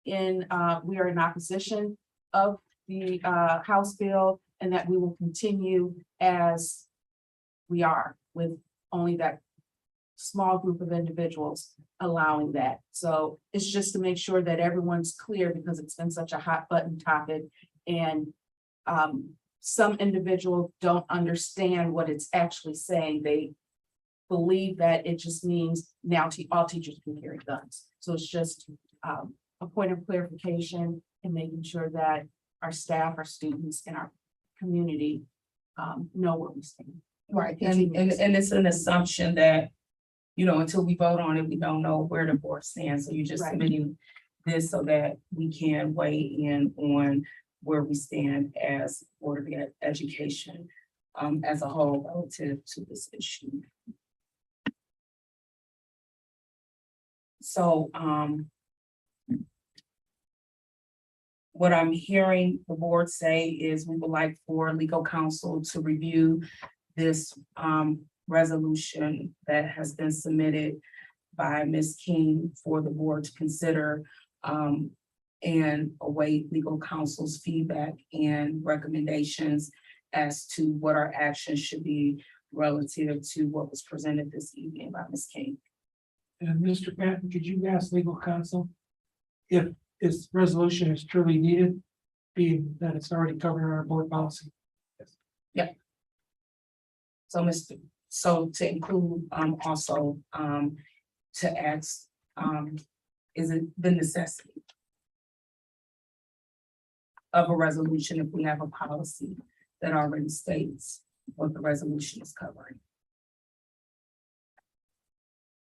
in opposition of the, House bill, and that we will continue as we are with only that small group of individuals allowing that. So it's just to make sure that everyone's clear, because it's been such a hot button topic, and some individuals don't understand what it's actually saying. They believe that it just means now all teachers can carry guns. So it's just a point of clarification and making sure that our staff, our students, and our community know where we stand. Right, And it's an assumption that, you know, until we vote on it, we don't know where the board stands. So you're just Right. submitting this so that we can weigh in on where we stand as Board of Education as a whole relative to this issue. So what I'm hearing the board say is we would like for legal counsel to review this resolution that has been submitted by Ms. King for the board to consider and await legal counsel's feedback and recommendations as to what our actions should be relative to what was presented this evening by Ms. King. And Mr. Patton, could you ask legal counsel if this resolution is truly needed, being that it's already covered in our board policy? So to include also to ask, is it the necessity of a resolution if we have a policy that already states what the resolution is covering?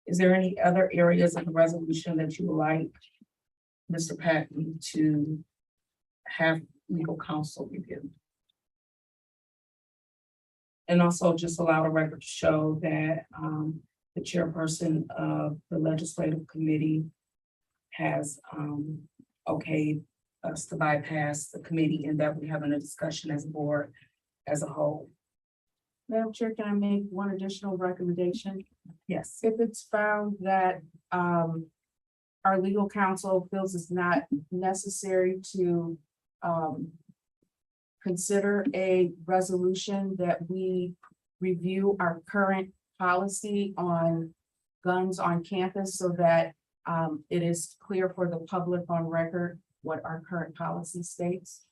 Is there any other areas of the resolution that you would like Mr. Patton to have legal counsel review? And also just allow the record to show that the chairperson of the legislative committee has okayed us to bypass the committee, and that we're having a discussion as a board as a whole. Madam Chair, can I make one additional recommendation? Yes. If it's found that our legal counsel feels it's not necessary to consider a resolution, that we review our current policy on guns on campus so that it is clear for the public on record what our current policy states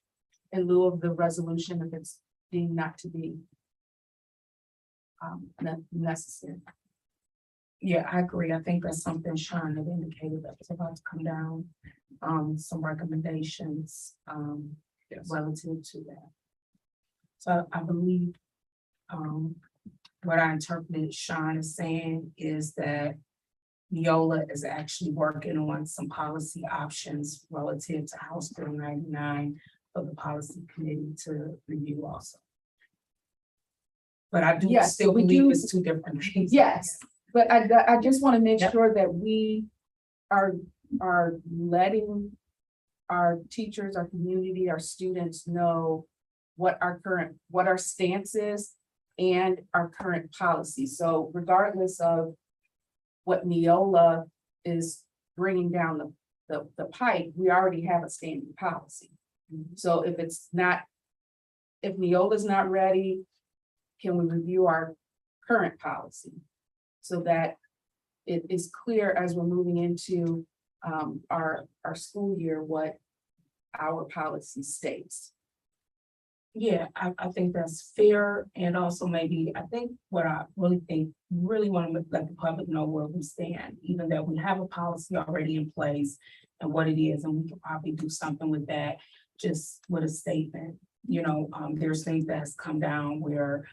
in lieu of the resolution if it's deemed not to be necessary. Yeah, I agree. I think that's something Sean had indicated that was about to come down. Some recommendations relative to that. So I believe what I interpreted Sean is saying is that Neola is actually working on some policy options relative to House Bill 99 for the policy committee to review also. But I do Yes, still we believe do- it's two different things. Yes, but I just want to make Yep. sure that we are letting our teachers, our community, our students know what our stance is and our current policy. So regardless of what Neola is bringing down the pipe, we already have a standing policy. So if Neola's not ready, can we review our current policy so that it is clear as we're moving into our school year what our policy states? Yeah, I think that's fair. And also maybe, I think what I really want to let the public know where we stand, even that we have a policy already in place and what it is, and we could probably do something with that, just with a statement. You know, there's things that has come down where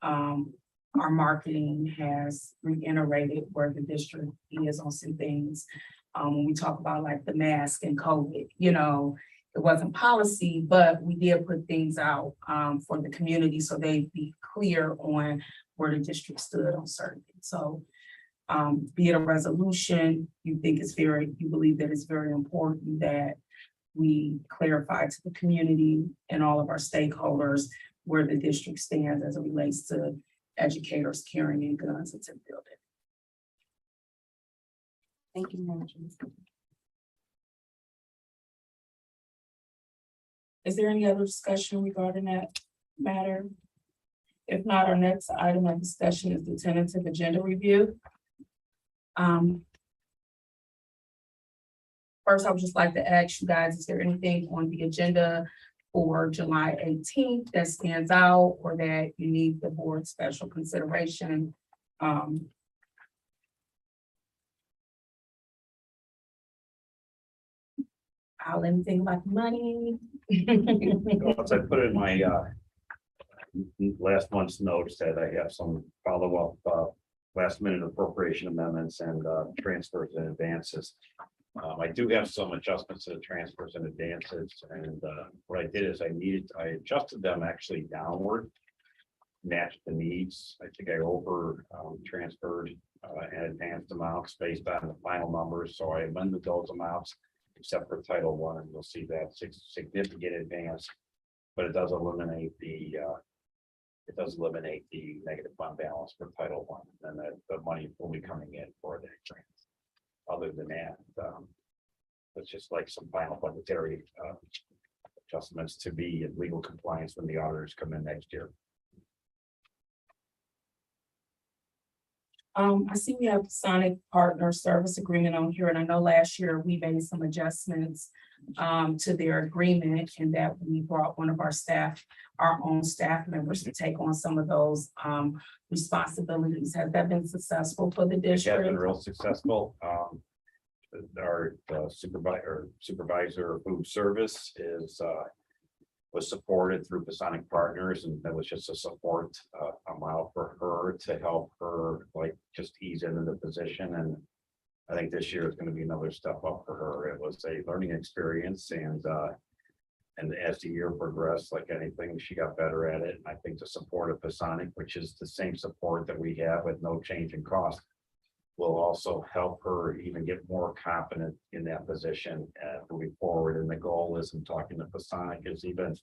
our marketing has reiterated where the district is on some things. When we talk about like the mask and COVID, you know, it wasn't policy, but we did put things out for the community so they'd be clear on where the district stood on certain things. So be it a resolution, you believe that it's very important that we clarify to the community and all of our stakeholders where the district stands as it relates to educators carrying guns into the building. Thank you, Madam Chair. Is there any other discussion regarding that matter? If not, our next item of discussion is the tentative agenda review. First, I would just like to ask you guys, is there anything on the agenda for July 18th that stands out or that you need the board's special consideration? Anything about money? Once I put in my last month's notes that I have some follow-up last minute appropriation amendments and transfers and advances. I do have some adjustments to the transfers and advances, and what I did is I adjusted them actually downward, matched the needs. I think I over transferred and advanced amounts based on the final numbers, so I amended those amounts except for Title I, and you'll see that significant advance, but it does eliminate the negative fund balance for Title I, and the money will be coming in for that grant. Other than that, it's just like some final budgetary adjustments to be in legal compliance when the auditors come in next year. I see we have Sonic Partner Service Agreement on here, and I know last year we made some adjustments to their agreement, and that we brought one of our own staff members to take on some of those responsibilities. Has that been successful for the It has been district? real successful. Our supervisor of food service was supported through Masonic Partners, and that was just a support amount for her to help her like just ease into the position. And I think this year is going to be another step up for her. It was a learning experience, and as the year progressed, like anything, she got better at it. And I think the support of Masonic, which is the same support that we have with no change in cost, will also help her even get more confident in that position moving forward. And the goal is, in talking to Masonic, is even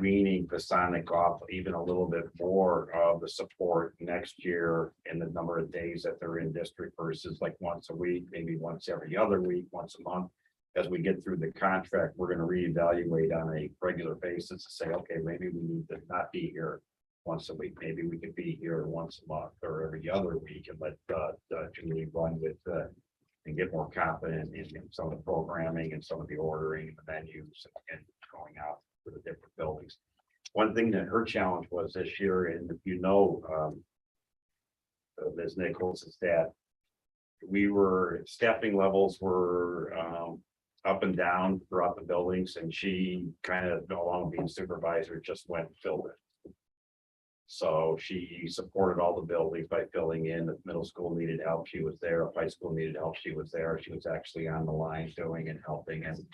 weaning Masonic off even a little bit more of the support next year in the number of days that they're in district versus like once a week, maybe once every other week, once a month. As we get through the contract, we're going to reevaluate on a regular basis to say, okay, maybe we need to not be here once a week. Maybe we could be here once a month or every other week, and let Julie run with and get more confident in some of the programming and some of the ordering and the menus and going out to the different buildings. One thing that her challenge was this year, and if you know Ms. Nichols, is that staffing levels were up and down throughout the buildings, and she kind of, no longer being supervisor, just went and filled it. So she supported all the buildings by filling in. If middle school needed help, she was there. If high school needed help, she was there. She was actually on the line doing and helping. And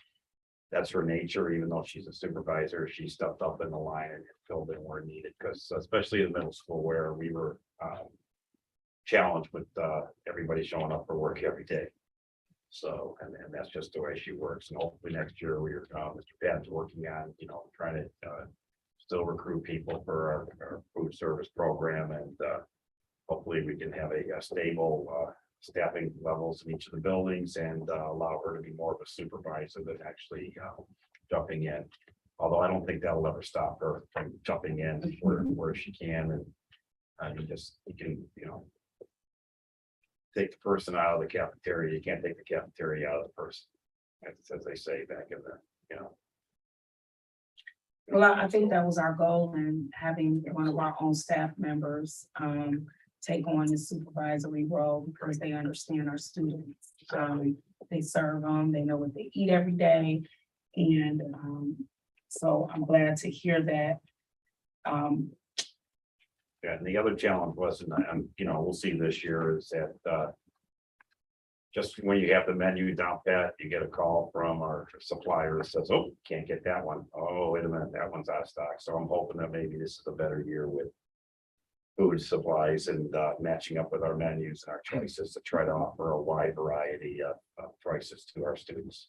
that's her nature. Even though she's a supervisor, she stepped up in the line and filled in where needed. Because especially in middle school, where we were challenged with everybody showing up for work every day. So, and that's just the way she works. And hopefully next year we're Mr. Pat's working on, trying to still recruit people for our food service program, and hopefully we can have a stable staffing levels in each of the buildings, and allow her to be more of a supervisor than actually jumping in. Although I don't think that'll ever stop her from jumping in where she can, and you can take the person out of the cafeteria. You can't take the cafeteria out of the person, as they say back in the Well, I think that was our goal in having one of our own staff members take on the supervisory role, because they understand our students. They serve them, they know what they eat every day. And so I'm glad to hear that. Yeah, and the other challenge was, and we'll see this year, is that just when you have the menu down pat, you get a call from our supplier that says, oh, can't get that one. Oh, wait a minute, that one's out of stock. So I'm hoping that maybe this is a better year with food supplies and matching up with our menus and our choices to try to offer a wide variety of prices to our students.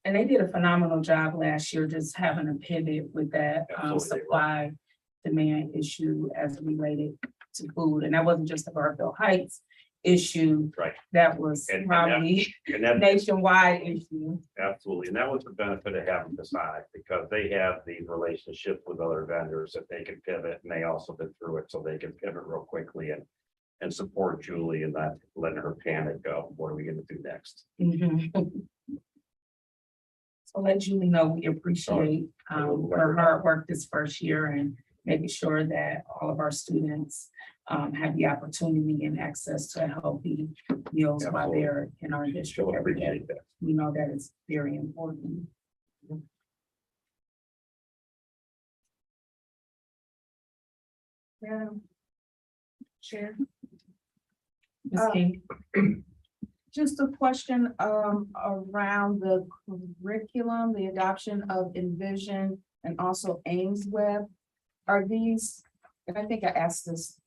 And they did a phenomenal job last year, just having a pivot with that Absolutely. supply demand issue as related to food. And that wasn't just a Garfield Heights issue. Right. That was And that- probably And that, nationwide issue. absolutely, and that was the benefit of having Decide, because they have these relationships with other vendors that they can pivot, and they also been through it, so they can pivot real quickly and support Julie and not letting her panic go, what are we gonna do next? Mhm. So let Julie know we appreciate her hard work this first year and making sure that all of our students have the opportunity and access to healthy meals while Absolutely. they're in our district She'll every day. appreciate that. We know that is very important. Yeah. Chair. Ms. Uh, King? Just a question around the curriculum, the adoption of Envision and also Ames Web. Are these, and I think I asked this,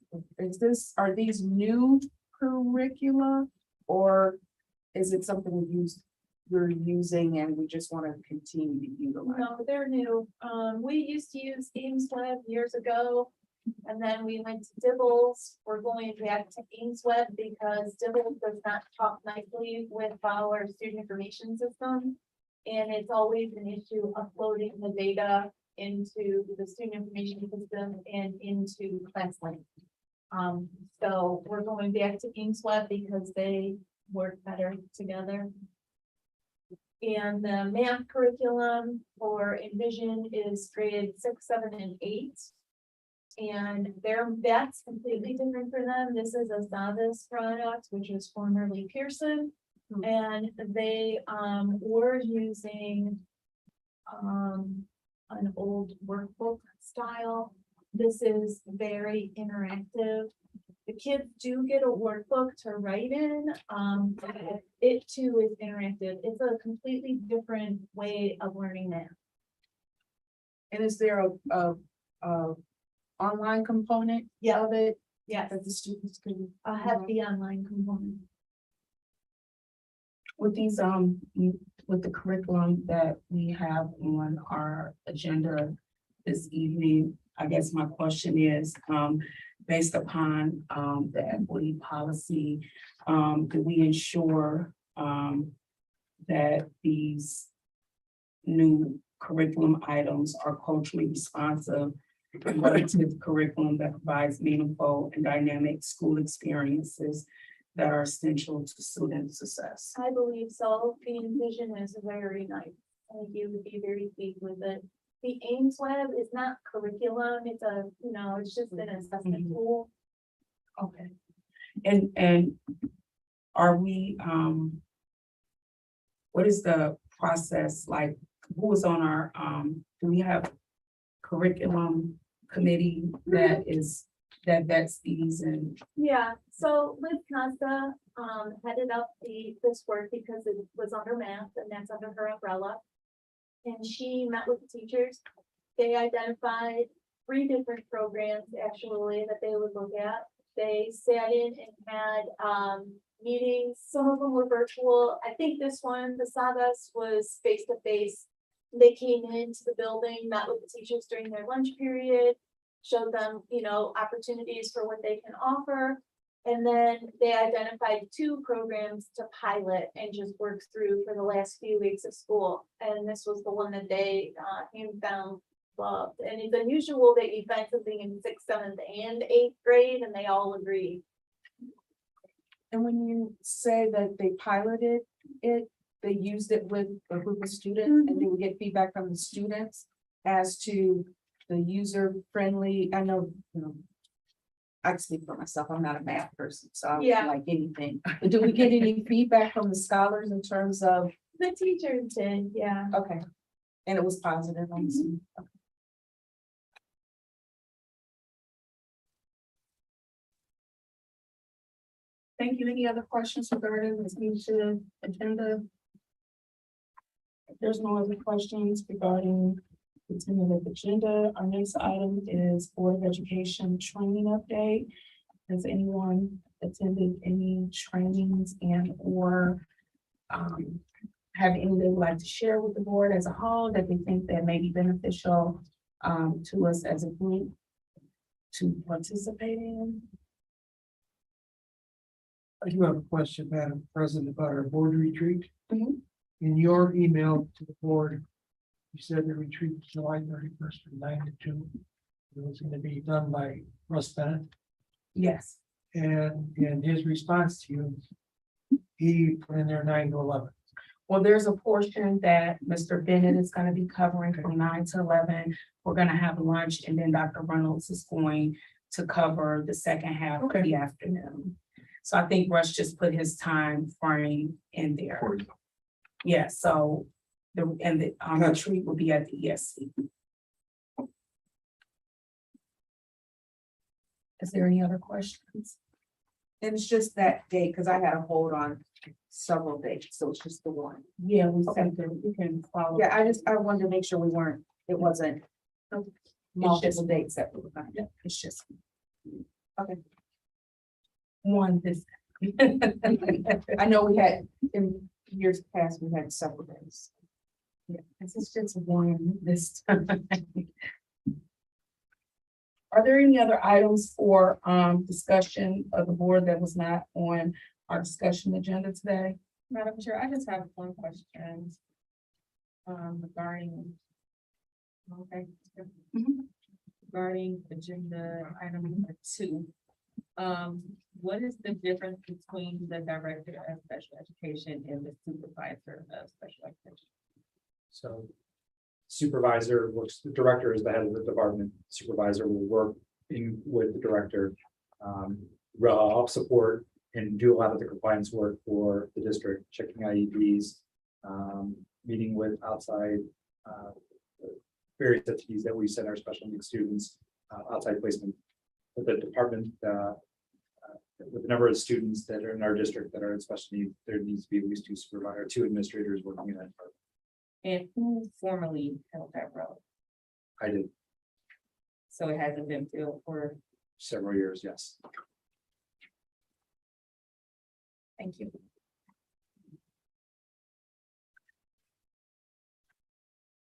are these new curricula? Or is it something we're using and we just want to continue to utilize? No, they're new. We used to use Ames Web years ago. And then we went to Dibbles. We're going back to Ames Web because Dibbles does not talk nicely with our student information system. And it's always an issue uploading the data into the student information system and into ClassLink. So we're going back to Ames Web because they work better together. And the math curriculum for Envision is grade 6, 7, and 8. And that's completely different for them. This is a Savas product, which was formerly Pearson. And they were using an old workbook style. This is very interactive. The kids do get a workbook to write in. But it too is interactive. It's a completely different way of learning math. And is there a online component of it Yes, that the students can? a hefty online component. With these, with the curriculum that we have on our agenda this evening, I guess my question is, based upon, the equity policy, do we ensure, that these new curriculum items are culturally responsive, relative curriculum that provides meaningful and dynamic school experiences that are essential to student success? I believe so. The Envision is very nice. I think you would be very pleased with it. The Ames Web is not curriculum. It's it's just an assessment tool. Okay. And are we, what is the process like? Who is on our, do we have curriculum committee that vets these and? Yeah, so Liz Costa headed up this work because it was under math and that's under her umbrella. And she met with the teachers. They identified 3 different programs actually that they would look at. They sat in and had meetings. Some of them were virtual. I think this one, the Savas, was face to face. They came into the building, met with the teachers during their lunch period, showed them, opportunities for what they can offer. And then they identified 2 programs to pilot and just work through for the last few weeks of school. And this was the one that they hands down loved. And it's unusual that you find something in 6th, 7th, and 8th grade, and they all agree. And when you say that they piloted it, they used it with a group of students and they would get feedback from the students as to the user friendly, I know, I speak for myself, I'm not a math person, so I don't Yeah. like anything. But do we get any feedback from the scholars in terms of, The teachers did, yeah. okay, and it was positive, I'm assuming? Okay. Thank you. Any other questions regarding this future agenda? If there's no other questions regarding the tentative agenda, our next item is Board of Education training update. Has anyone attended any trainings and or have anything they'd like to share with the board as a whole that they think that may be beneficial to us as a group to participate in? I do have a question, Madam President, about our board retreat. Mhm. In your email to the board, you said the retreat was July 31st from 9 to 2. It was going to be done by Russ Bennett, Yes. and in his response to you, he put in there 9 to 11. Well, there's a portion that Mr. Bennett is gonna be covering from 9 to 11. We're gonna have lunch, and then Dr. Reynolds is going to cover the second half of the afternoon. So I think Russ just put his time frame in there. For you. Yeah, so the retreat will be at the ESC. Is there any other questions? And it's just that day, because I had a hold on several dates, so it's just the one. Yeah, we said that we can follow. Yeah, I wanted to make sure it wasn't multiple dates that we were gonna do. It's just. Okay. One this. I know we had, in years past, we had several days. Yeah, this is just one this time. Are there any other items for discussion of the board that was not on our discussion agenda today? Madam Chair, I just have one question. Regarding. Okay. Mhm. Regarding agenda item number 2. What is the difference between the director of special education and the supervisor of special education? So supervisor works, the director is the head of the department, supervisor will work in with the director. Help support and do a lot of the compliance work for the district, checking IEPs, meeting with outside various entities that we send our special needs students, outside placement. With the department, with the number of students that are in our district that are in special needs, there needs to be at least 2 supervisors, 2 administrators working in that department. And who formerly held that role? I did So it hasn't been filled for, several years, yes. Thank you.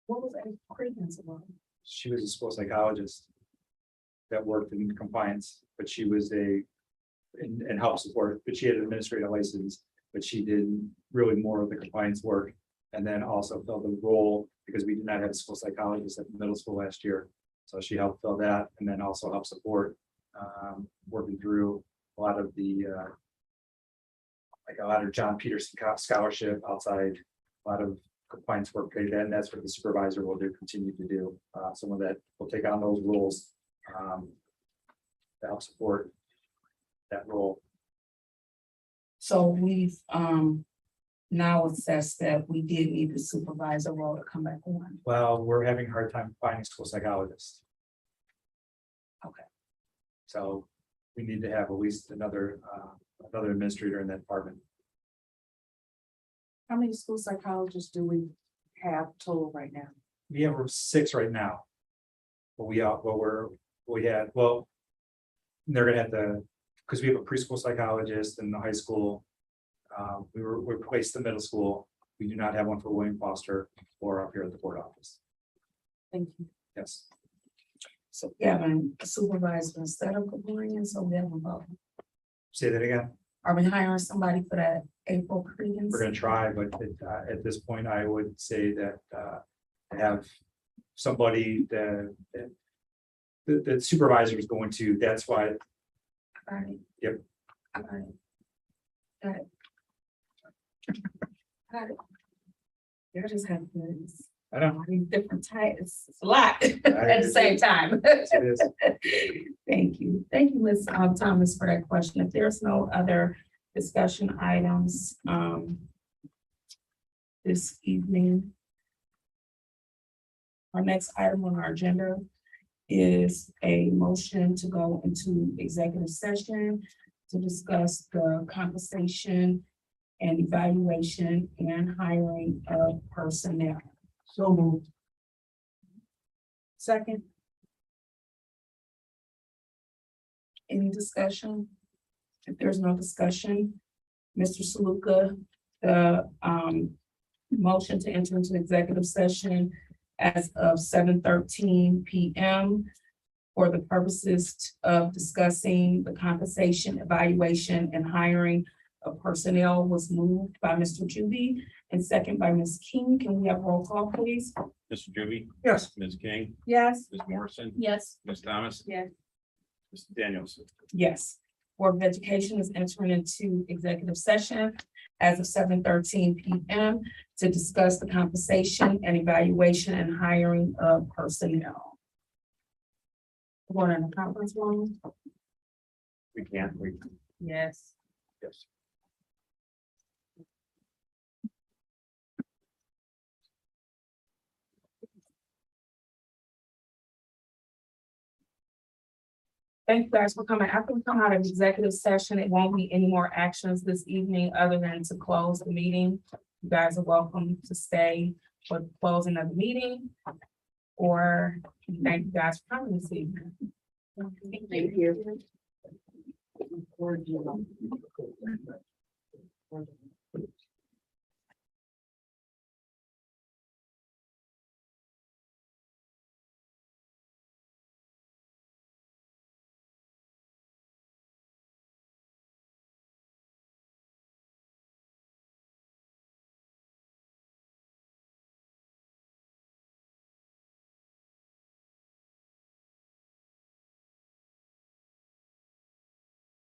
What was that pregnancy about? She was a school psychologist that worked in compliance, but she was and help support, but she had an administrative license, but she did really more of the compliance work. And then also filled the role because we did not have a school psychologist at the middle school last year. So she helped fill that and then also help support working through a lot of the like a lot of John Peterson scholarship outside, a lot of compliance work, and that's what the supervisor will continue to do. Some of that will take on those roles to help support that role. So we've now assessed that we did need the supervisor role to come back on. Well, we're having a hard time finding school psychologists. Okay. So we need to have at least another administrator in that department. How many school psychologists do we have total right now? We have 6 right now. But they're gonna have to, because we have a preschool psychologist in the high school. We replaced the middle school. We do not have one for William Foster or up here at the board office. Thank you. Yes, So we have a supervisor instead of Cabrian, so we have a vote. say that again. Are we hiring somebody for that April We're credence? gonna try, but at this point, I would say that to have somebody that the supervisor is going to, that's why. Got it. Yep. Got it. Got it. Got it. You're just having this. I know. Different types, it's a lot at the same time. It is. Thank you. Thank you, Ms. Thomas, for that question. If there's no other discussion items, this evening. Our next item on our agenda is a motion to go into executive session to discuss the compensation and evaluation and hiring of personnel. So moved. Second. Any discussion? If there's no discussion, Mr. Saluka, the Motion to enter into executive session as of 7:13 PM for the purposes of discussing the compensation, evaluation, and hiring of personnel was moved by Mr. Juby and second by Ms. King. Can we have roll call, please? Mr. Juby, Yes. Ms. King, Yes. Ms. Morrison, Yes. Ms. Thomas. Yes. Mr. Danielson. Yes. Board of Education is entering into executive session as of 7:13 PM to discuss the compensation and evaluation and hiring of personnel. Going in the conference room? We can't, Yes. yes. Thank you guys for coming. After we come out of executive session, it won't be any more actions this evening other than to close the meeting. You guys are welcome to stay for the closing of the meeting. Or thank you guys for coming this evening. Thank you.